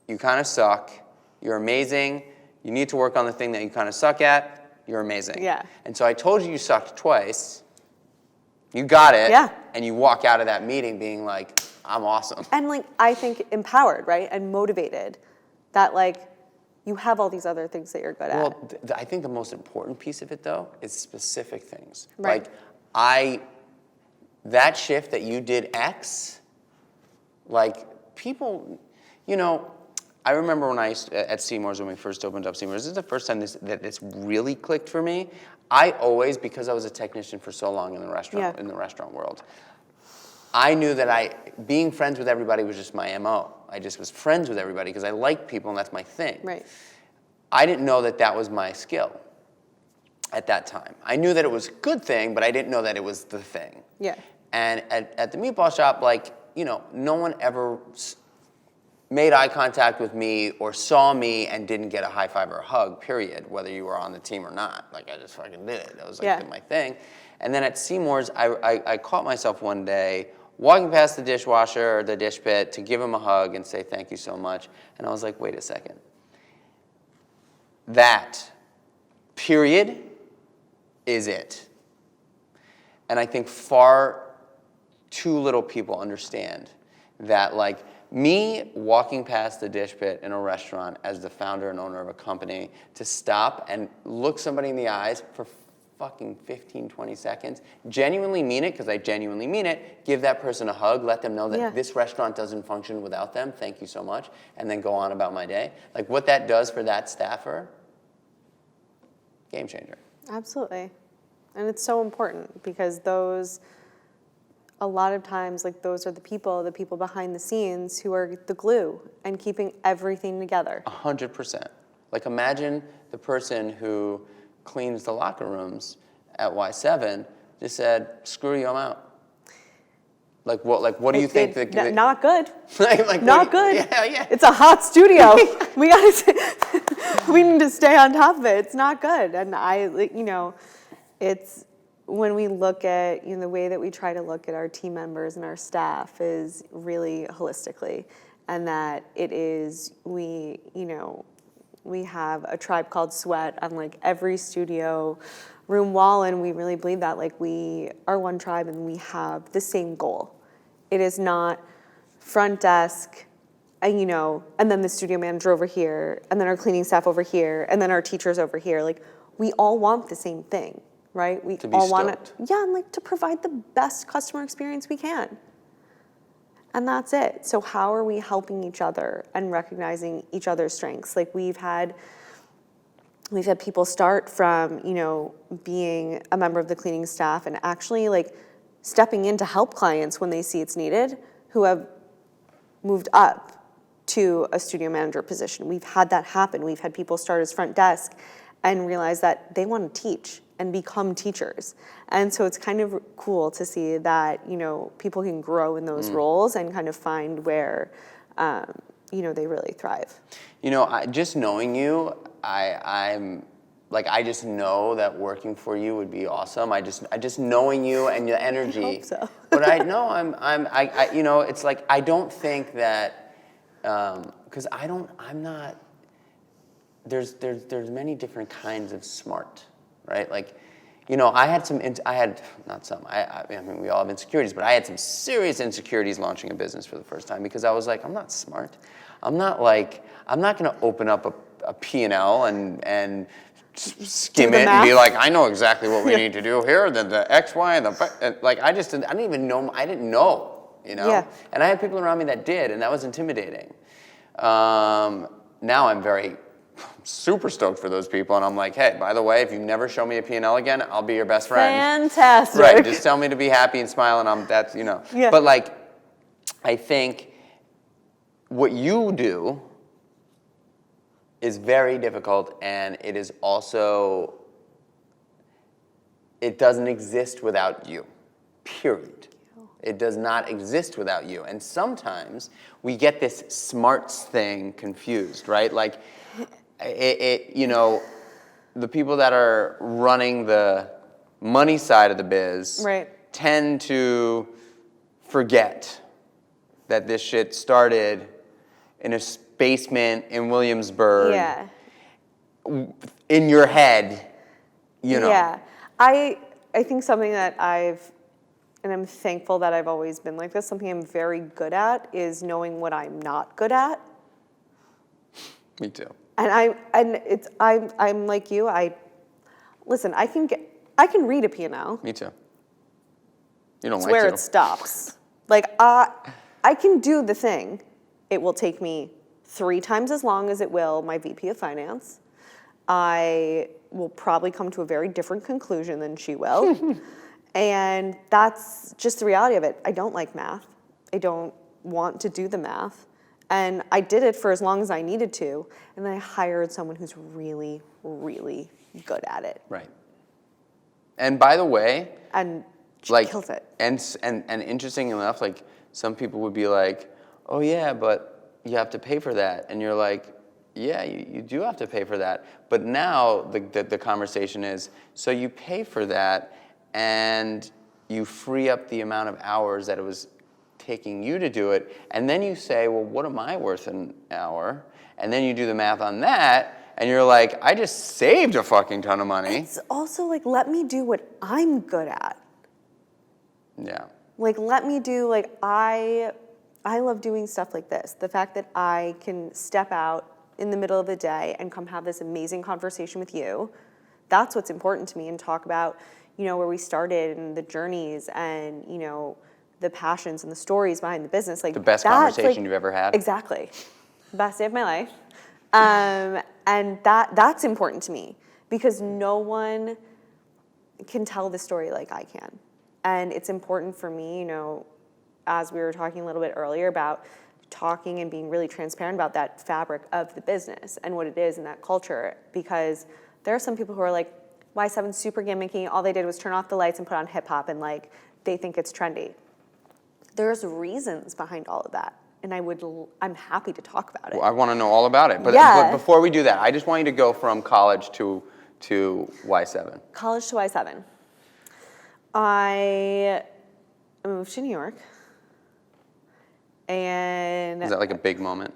you kind of suck, you're amazing, you need to work on the thing that you kind of suck at, you're amazing. Yeah. And so I told you sucked twice, you got it, and you walk out of that meeting being like, I'm awesome. And like, I think empowered, right? And motivated that like, you have all these other things that you're good at. Well, I think the most important piece of it, though, is specific things. Right. Like, that shift that you did X, like, people, I remember when at Seymour's, when we first opened up Seymour's, this is the first time that this really clicked for me. I always, because I was a technician for so long in the restaurant world, I knew that being friends with everybody was just my MO. I just was friends with everybody because I like people and that's my thing. Right. I didn't know that was my skill at that time. I knew that it was a good thing, but I didn't know that it was the thing. Yeah. And at the meatball shop, like, no one ever made eye contact with me or saw me and didn't get a high five or a hug, period, whether you were on the team or not. Like, I just fucking did it. That was like my thing. And then at Seymour's, I caught myself one day walking past the dishwasher or the dish pit to give him a hug and say thank you so much. And I was like, wait a second. That, period, is it. And I think far too little people understand that, like, me walking past the dish pit in a restaurant as the founder and owner of a company to stop and look somebody in the eyes for fucking 15, 20 seconds, genuinely mean it, because I genuinely mean it, give that person a hug, let them know that this restaurant doesn't function without them, thank you so much, and then go on about my day. Like, what that does for that staffer, game changer. Absolutely. And it's so important because a lot of times, like, those are the people behind the scenes who are the glue and keeping everything together. 100%. Like, imagine the person who cleans the locker rooms at Y7 just said, screw you, I'm out. Like, what do you think? Not good. like, not good. Yeah. It's a hot studio. we need to stay on top of it. It's not good. And it's when we look at, the way that we try to look at our team members and our staff is really holistically. And that it is, we have a tribe called Sweat on like every studio room wall, and we really believe that like we are one tribe and we have the same goal. It is not front desk, and and then the studio manager over here, and then our cleaning staff over here, and then our teachers over here. Like, we all want the same thing, right? We all want to, and like to provide the best customer experience we can. And that's it. So how are we helping each other and recognizing each other's strengths? Like, we've had people start from, being a member of the cleaning staff and actually like stepping in to help clients when they see it's needed, who have moved up to a studio manager position. We've had that happen. We've had people start as front desk and realize that they want to teach and become teachers. And so it's kind of cool to see that, people can grow in those roles and kind of find where, they really thrive. Just knowing you, I'm like, I just know that working for you would be awesome. I just knowing you and your energy. I hope so. But I know it's like, I don't think that, because I'm not there's many different kinds of smart, right? Like, you know, I mean, we all have insecurities, but I had some serious insecurities launching a business for the first time because I was like, I'm not smart. I'm not going to open up a P&L and skim it and be like, I know exactly what we need to do here, the X, Y, and like, I didn't even know, I didn't know, you know? Yeah. And I had people around me that did, and that was intimidating. Now I'm super stoked for those people, and I'm like, hey, by the way, if you never show me a P&L again, I'll be your best friend. Fantastic. Right, just tell me to be happy and smile, and that's, you know. Yeah. But like, I think what you do is very difficult, and it is also, it doesn't exist without you, period. It does not exist without you. And sometimes we get this smarts thing confused, right? Like, you know, the people that are running the money side of the biz tend to forget that this shit started in a basement in Williamsburg. Yeah. In your head, you know. Yeah. I think something that and I'm thankful that I've always been like this, something I'm very good at is knowing what I'm not good at. Me too. And I'm like you. Listen, I can read a P&L. Me too. You don't It's like where to. it stops. Like I can do the thing. It will take me 3 times as long as it will my VP of Finance. I will probably come to a very different conclusion than she will. And that's just the reality of it. I don't like math. I don't want to do the math. And I did it for as long as I needed to. And then I hired someone who's really, really good at it. Right. And by the way, And she like, kills it. And interesting enough, like, some people would be like, oh yeah, but you have to pay for that. And you're like, yeah, you do have to pay for that. But now the conversation is, so you pay for that and you free up the amount of hours that it was taking you to do it. And then you say, well, what am I worth an hour? And then you do the math on that. And you're like, I just saved a fucking ton of money. It's also like, let me do what I'm good at. Yeah. Like, let me do, like, I love doing stuff like this. The fact that I can step out in the middle of the day and come have this amazing conversation with you, that's what's important to me, and talk about, you know, where we started and the journeys and, you know, the passions and the stories behind the business. Like, the best conversation you've ever had. Exactly. Best day of my life. And that's important to me because no one can tell the story like I can. And it's important for me, you know, as we were talking a little bit earlier about talking and being really transparent about that fabric of the business and what it is and that culture, because there are some people who are like, Y7's super gimmicky, all they did was turn off the lights and put on hip hop and like, they think it's trendy. There's reasons behind all of that. And I'm happy to talk about it. Well, I want to know all about it. But, Yeah. but before we do that, I just want you to go from college to Y7. College to Y7. I moved to New York. And Is that like a big moment?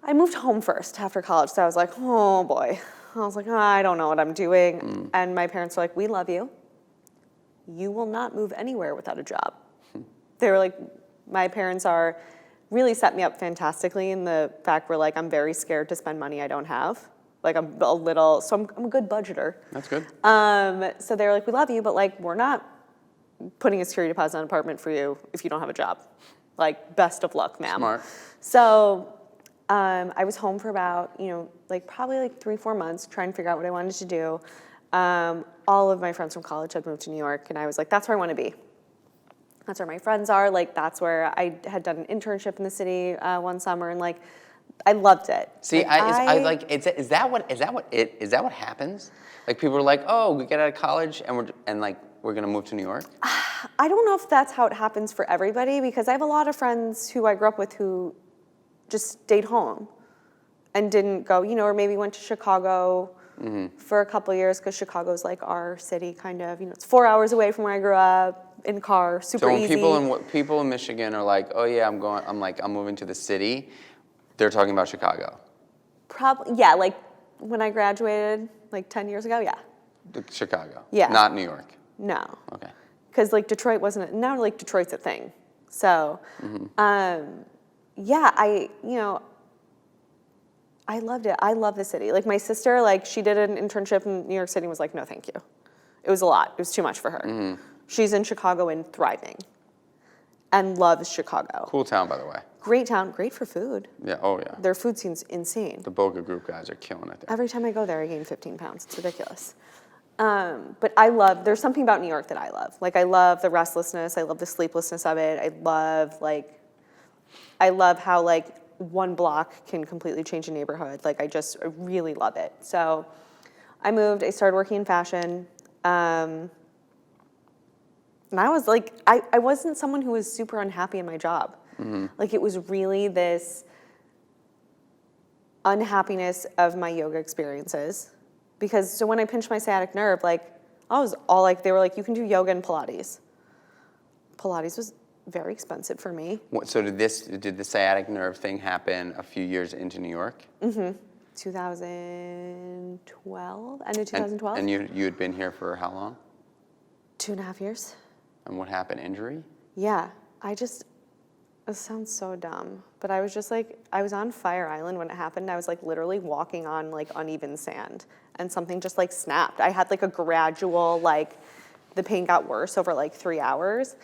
I moved home first after college. So I was like, oh boy. I was like, I don't know what I'm doing. And my parents were like, we love you. You will not move anywhere without a job. They were like, my parents really set me up fantastically in the fact where like, I'm very scared to spend money I don't have. Like I'm a good budgeter. That's good. So they were like, we love you, but like, we're not putting a security deposit on an apartment for you if you don't have a job. Like, best of luck, ma'am. Smart. So I was home for about, you know, like probably like 3-4 months trying to figure out what I wanted to do. All of my friends from college had moved to New York, and I was like, that's where I want to be. That's where my friends are. Like, that's where I had done an internship in the city one summer, and like, I loved it. See, like, is that what happens? Like, people are like, oh, we get out of college and we're gonna move to New York. I don't know if that's how it happens for everybody, because I have a lot of friends who I grew up with who just stayed home and didn't go, you know, or maybe went to Chicago for a couple of years, because Chicago's like our city, kind of, you know, it's 4 hours away from where I grew up in car, super easy. So when people in Michigan are like, oh yeah, I'm moving to the city, they're talking about Chicago. Probably, yeah, like when I graduated, like 10 years ago, yeah. Chicago? Yeah. Not New York? No. Okay. Because like Detroit wasn't, now like Detroit's a thing. So, yeah, I loved it. I love the city. Like my sister, like she did an internship in New York City and was like, no, thank you. It was a lot. It was too much for her. She's in Chicago and thriving and loves Chicago. Cool town, by the way. Great town, great for food. Yeah, oh yeah. Their food seems insane. The Boga Group guys are killing it there. Every time I go there, I gain 15 pounds. It's ridiculous. But there's something about New York that I love. Like I love the restlessness. I love the sleeplessness of it. I love how like one block can completely change a neighborhood. Like I really love it. So I moved, I started working in fashion. And I was like, I wasn't someone who was super unhappy in my job. Like it was really this unhappiness of my yoga experiences. Because so when I pinched my sciatic nerve, like I was all like, they were like, you can do yoga and Pilates. Pilates was very expensive for me. So did the sciatic nerve thing happen a few years into New York? 2012, end of 2012. And you had been here for how long? 2.5 years. And what happened, injury? Yeah, it sounds so dumb, but I was just like, I was on Fire Island when it happened. I was like literally walking on like uneven sand and something just like snapped. I had like a gradual, like the pain got worse over like 3 hours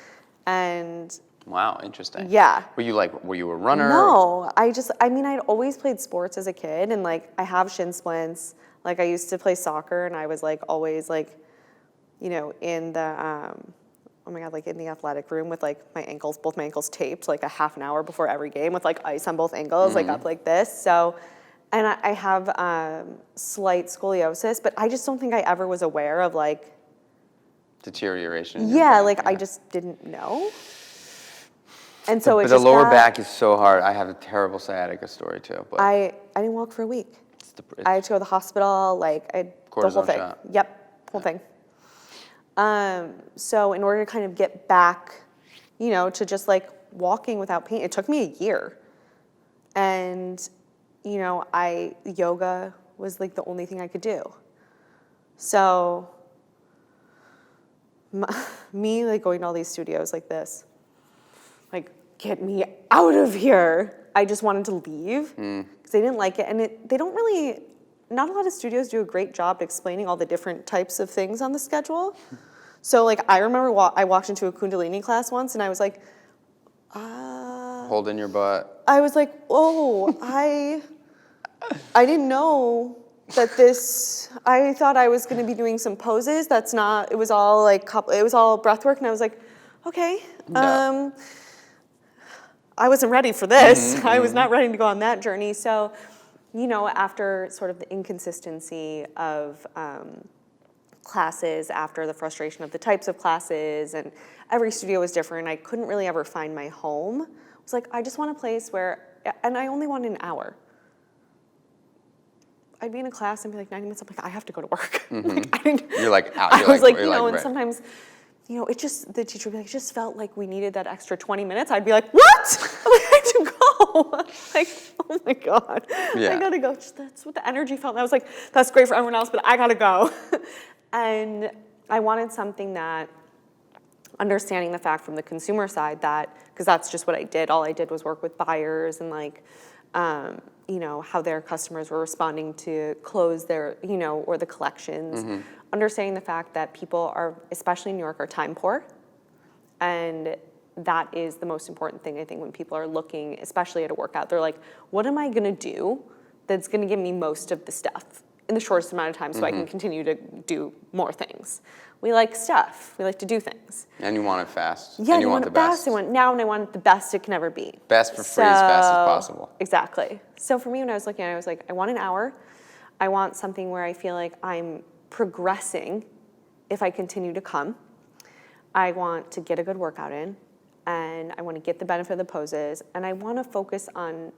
and. Wow, interesting. Yeah. Were you a runner? No, I'd always played sports as a kid and like I have shin splints. Like I used to play soccer and I was like always like, in the, oh my God, like in the athletic room with like both my ankles taped like a half an hour before every game with like ice on both ankles, like up like this. So, and I have slight scoliosis, but I just don't think I ever was aware of like. Deterioration. Yeah, like I just didn't know. And so but the lower back is so hard. I have a terrible sciatica story too. But I didn't walk for a week. I had to go to the hospital, like the whole thing. Shot. Yep, whole thing. So in order to kind of get back, to just like walking without pain, it took me a year. And, yoga was like the only thing I could do. So me like going to all these studios like this, like get me out of here. I just wanted to leave because they didn't like it. And not a lot of studios do a great job explaining all the different types of things on the schedule. So like I remember I walked into a Kundalini class once and I was like, holding your butt. I was like, oh, I didn't know that I thought I was going to be doing some poses. That's not, it was all breath work. And I was like, okay, Yeah. I wasn't ready for this. I was not ready to go on that journey. So, after sort of the inconsistency of classes, after the frustration of the types of classes, and every studio was different, I couldn't really ever find my home. I was like, I just want a place where, and I only wanted an hour. I'd be in a class and be like 90 minutes, I'm like, I have to go to work. You're like out. I was like, and right. sometimes, the teacher would be like, it just felt like we needed that extra 20 minutes. I'd be like, what? I had to go. Like, oh my God. Yeah. I gotta go. That's what the energy felt. And I was like, that's great for everyone else, but I gotta go. And I wanted something that, understanding the fact from the consumer side that, because that's just what I did. All I did was work with buyers and like, how their customers were responding to clothes or the collections. Understanding the fact that people are, especially in New York, are time poor. And that is the most important thing, I think, when people are looking, especially at a workout. They're like, what am I gonna do that's gonna give me most of the stuff in the shortest amount of time so I can continue to do more things? We like stuff. We like to do things. And you want it fast. Yeah, and you want the best. I want the best it can ever be. Best for free as fast as possible. Exactly. So for me, when I was looking at it, I was like, I want an hour. I want something where I feel like I'm progressing if I continue to come. I want to get a good workout in, and I want to get the benefit of the poses, and I want to focus on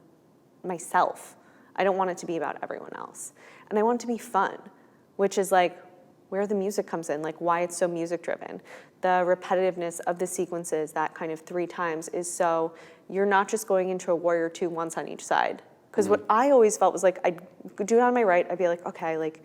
myself. I don't want it to be about everyone else. And I want it to be fun, which is like where the music comes in, like why it's so music driven. The repetitiveness of the sequences, that kind of 3 times, is so you're not just going into a warrior 2 once on each side. Because what I always felt was like, I'd do it on my right, I'd be like, okay, like,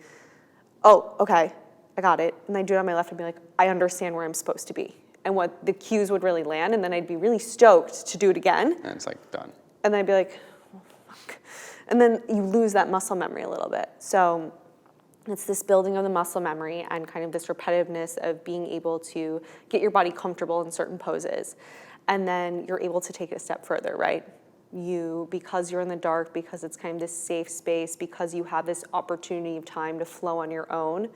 oh, okay, I got it. And I'd do it on my left, I'd be like, I understand where I'm supposed to be. And what the cues would really land, and then I'd be really stoked to do it again. And it's like done. And then I'd be like, oh, fuck. And then you lose that muscle memory a little bit. So it's this building of the muscle memory and kind of this repetitiveness of being able to get your body comfortable in certain poses. And then you're able to take it a step further, right? Because you're in the dark, because it's kind of this safe space, because you have this opportunity of time to flow on your own,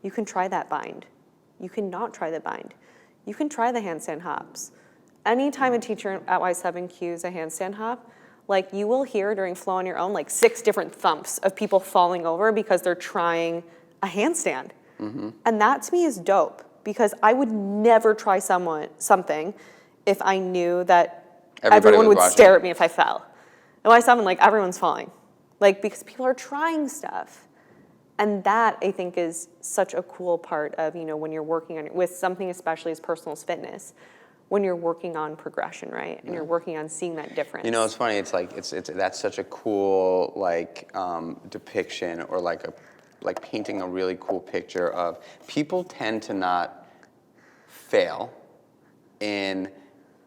you can try that bind. You cannot try the bind. You can try the handstand hops. Anytime a teacher at Y7 cues a handstand hop, like you will hear during flow on your own, like 6 different thumps of people falling over because they're trying a handstand. And that to me is dope, because I would never try something if I knew that everyone would stare at me if I fell. And Y7, like everyone's falling, like because people are trying stuff. And that, I think, is such a cool part of, when you're working on with something, especially as personal fitness, when you're working on progression, right? And you're working on seeing that difference. It's funny. It's like that's such a cool depiction, or like painting a really cool picture of people tend to not fail in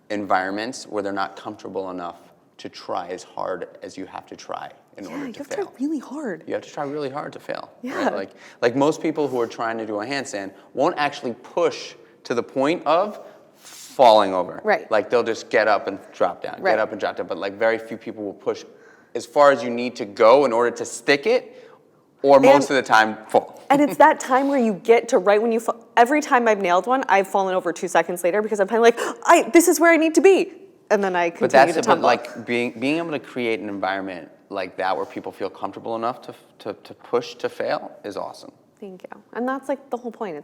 environments where they're not comfortable enough to try as hard as you have to try in order to fail. You have to try really hard. You have to try really hard to fail. Yeah. Right? Like most people who are trying to do a handstand won't actually push to the point of falling over. Right. Like they'll just get up and drop down, right. get up and drop down. But like very few people will push as far as you need to go in order to stick it, or most of the time fall. And it's that time where you get to right when you fall. Every time I've nailed one, I've fallen over 2 seconds later because I'm kind of like, this is where I need to be. And then I continue to tumble. But like being able to create an environment like that where people feel comfortable enough to push to fail is awesome. Thank you. And that's like the whole point.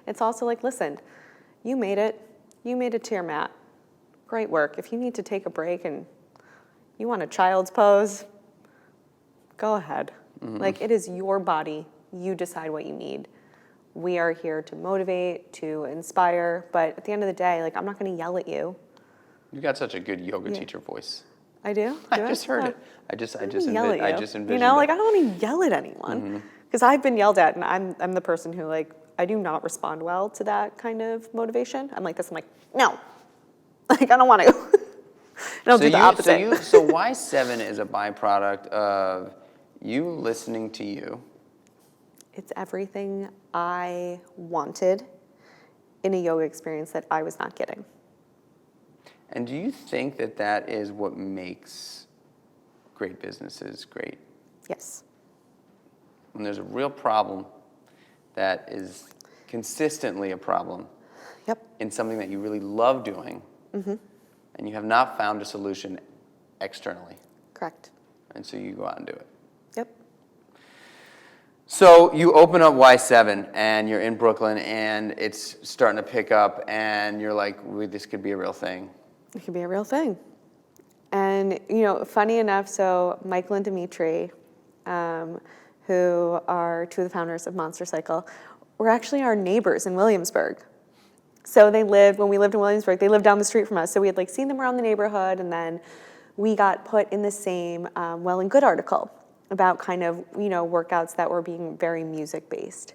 It's also like, listen, you made it. You made it to your mat. Great work. If you need to take a break and you want a child's pose, go ahead. Like, it is your body. You decide what you need. We are here to motivate, to inspire, but at the end of the day, like, I'm not going to yell at you. You got such a good yoga teacher voice. I do? I just heard it. I just envisioned it. I don't want to yell at anyone, because I've been yelled at, and I'm the person who, like, I do not respond well to that kind of motivation. I'm like this. I'm like, no, like I don't want to. I'll do the opposite. So Y7 is a byproduct of you listening to you. It's everything I wanted in a yoga experience that I was not getting. And do you think that is what makes great businesses great? Yes. When there's a real problem that is consistently a problem in something that you really love doing, and you have not found a solution externally. Correct. And so you go out and do it. Yep. So you open up Y7 and you're in Brooklyn and it's starting to pick up and you're like, this could be a real thing. It could be a real thing. And, funny enough, so Michael and Dimitri, who are 2 of the founders of Monster Cycle, were actually our neighbors in Williamsburg. So when we lived in Williamsburg, they lived down the street from us. So we had seen them around the neighborhood, and then we got put in the same Well and Good article about kind of, workouts that were being very music-based.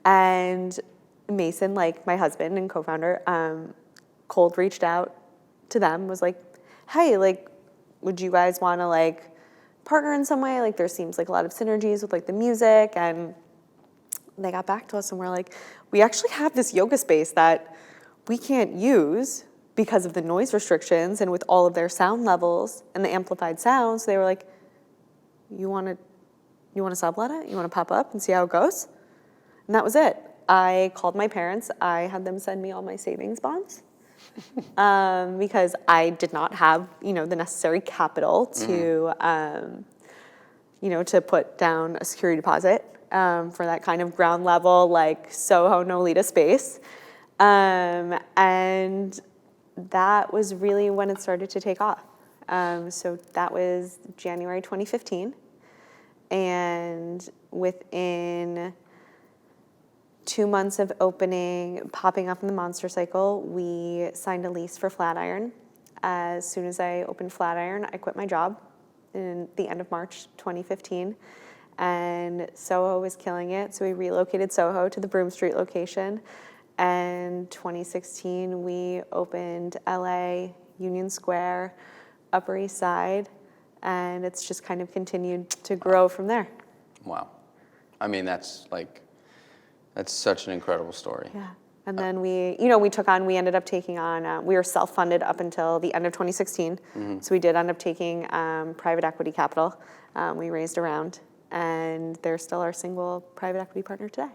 And Mason, like my husband and co-founder, cold reached out to them, was like, hey, would you guys want to partner in some way? There seems like a lot of synergies with the music. And they got back to us and we're like, we actually have this yoga space that we can't use because of the noise restrictions and with all of their sound levels and the amplified sounds. So they were like, you want to sublet it? You want to pop up and see how it goes? And that was it. I called my parents. I had them send me all my savings bonds. Because I did not have, the necessary capital to, to put down a security deposit for that kind of ground level, Soho Nolita space. And that was really when it started to take off. So that was January 2015. And within 2 months of popping up in the Monster Cycle, we signed a lease for Flatiron. As soon as I opened Flatiron, I quit my job in the end of March 2015. And Soho was killing it, so we relocated Soho to the Broome Street location. And 2016, we opened LA, Union Square, Upper East Side, and it's just kind of continued to grow from there. Wow. I mean, that's such an incredible story. Yeah. And then we ended up taking on, we were self-funded up until the end of 2016. So we did end up taking private equity capital. We raised around, and they're still our single private equity partner today.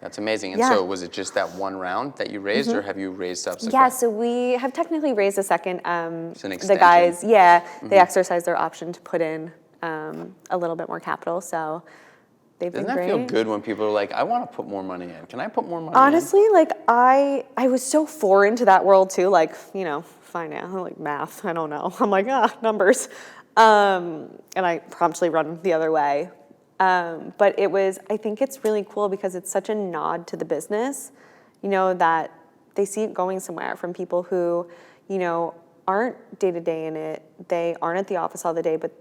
That's amazing. And Yeah. so was it just that one round that you raised, or have you raised subsequent? Yeah, so we have technically raised a second. It's an the extension. guys, they exercised their option to put in a little bit more capital, so they've been Doesn't that great. feel good when people are like, I want to put more money in. Can I put more money Honestly, like I was so foreign to that world too, like, finance, like math, I don't know. I'm like, numbers. And I promptly run the other way. But I think it's really cool because it's such a nod to the business, that they see it going somewhere from people who, aren't day to day in it. They aren't at the office all the day, but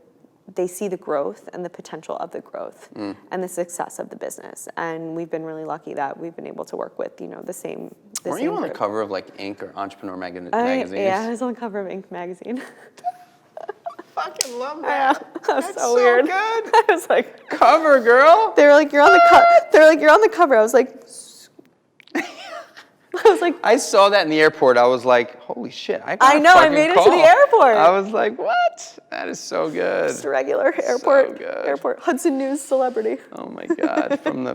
they see the growth and the potential of the growth and the success of the business. And we've been really lucky that we've been able to work with, the same. Weren't you on the cover of like Inc. or Entrepreneur magazines? Yeah, I was on the cover of Inc. magazine. Fucking love that. That was That's so weird. Good. I was like, Cover girl. they were like, you're on the cover. They were like, you're on the cover. I was like, I saw that in the airport. I was like, holy shit! I know. I made it to the airport. I was like, what? That is so good. Just a regular airport. So good. Airport Hudson News celebrity. Oh my god! From the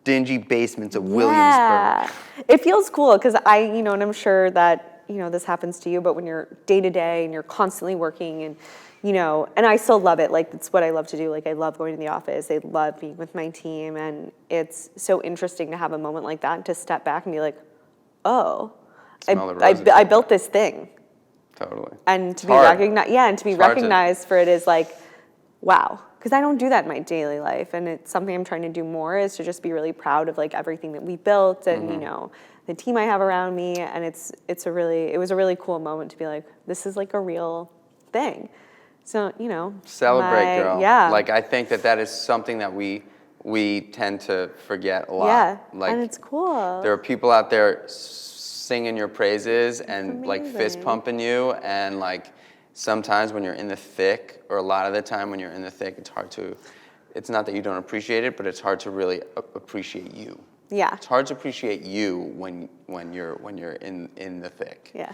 dingy basements of Williamsburg. Yeah, it feels cool because and I'm sure that this happens to you, but when you're day to day and you're constantly working and and I still love it. Like, it's what I love to do. Like, I love going to the office. I love being with my team. And it's so interesting to have a moment like that and to step back and be like, oh, I built this thing. Totally. And to be recognized, and to be recognized for it is like, wow. Because I don't do that in my daily life. And it's something I'm trying to do more, is to just be really proud of like everything that we built and, the team I have around me. And it was a really cool moment to be like, this is like a real thing. So, celebrate, girl. Yeah. Like, I think that is something that we tend to forget a lot. Yeah, like, and it's cool. There are people out there singing your praises and like fist pumping you, and like sometimes when you're in the thick, or a lot of the time when you're in the thick, it's not that you don't appreciate it, but it's hard to really appreciate you. Yeah. It's hard to appreciate you when you're in the thick. Yeah.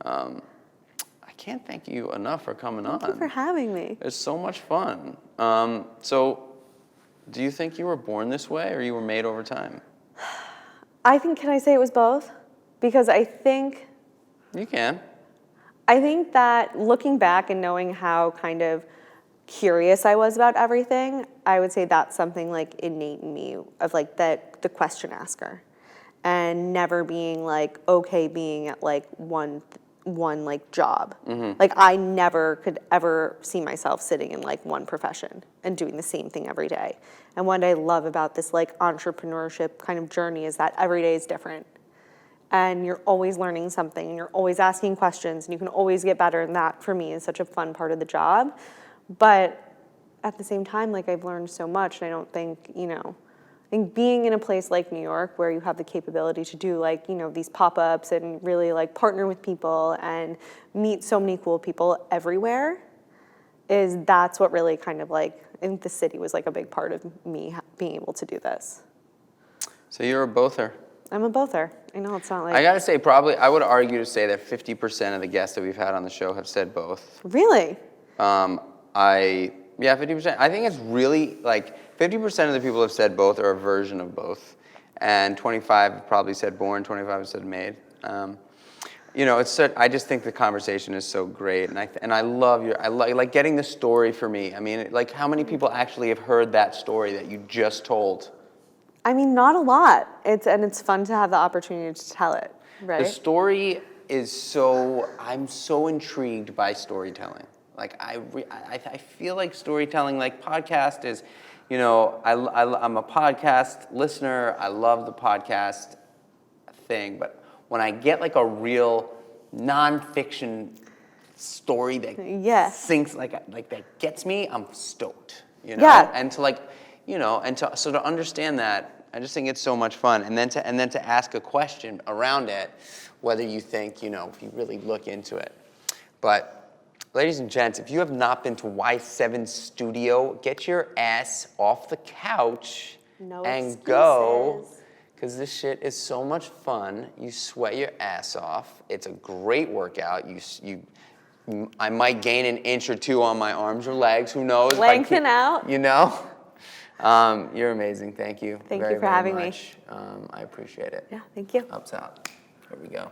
I can't thank you enough for coming on. Thank you for having me. It's so much fun. So, do you think you were born this way, or you were made over time? Can I say it was both? Because I think... You can. I think that looking back and knowing how kind of curious I was about everything, I would say that's something like innate in me, of like the question asker. And never being like okay being at like one like job. Like, I never could ever see myself sitting in like one profession and doing the same thing every day. And what I love about this like entrepreneurship kind of journey is that every day is different. And you're always learning something, and you're always asking questions, and you can always get better. And that for me is such a fun part of the job. But at the same time, like, I've learned so much, and I don't think, I think being in a place like New York where you have the capability to do like, these pop-ups and really like partner with people and meet so many cool people everywhere, that's what really kind of like, I think the city was like a big part of me being able to do this. So you're a bother. I'm a bother. I know it's not like... I gotta say, probably, I would argue to say that 50% of the guests that we've had on the show have said both. Really? Yeah, 50%. I think it's really, like, 50% of the people have said both or a version of both. And 25 have probably said born, 25 have said made. It's such, I just think the conversation is so great. And I love like getting the story for me. I mean, like, how many people actually have heard that story that you just told? I mean, not a lot. It's fun to have the opportunity to tell it, right? The story is I'm so intrigued by storytelling. Like, I feel like storytelling, like podcast is, I'm a podcast listener. I love the podcast thing. But when I get like a real nonfiction story that Yes. sinks, like that gets me, I'm stoked, you know? Yeah. And to so to understand that, I just think it's so much fun. And then to ask a question around it, whether you think, if you really look into it. But ladies and gents, if you have not been to Y7 Studio, get your ass off the couch No and go. excuses. Because this shit is so much fun. You sweat your ass off. It's a great workout. I might gain an inch or two on my arms or legs. Who knows? Lengthen out. You're amazing. Thank you. Thank very, you for very having me. much. I appreciate it. Yeah, thank you. Helps out. Here we go.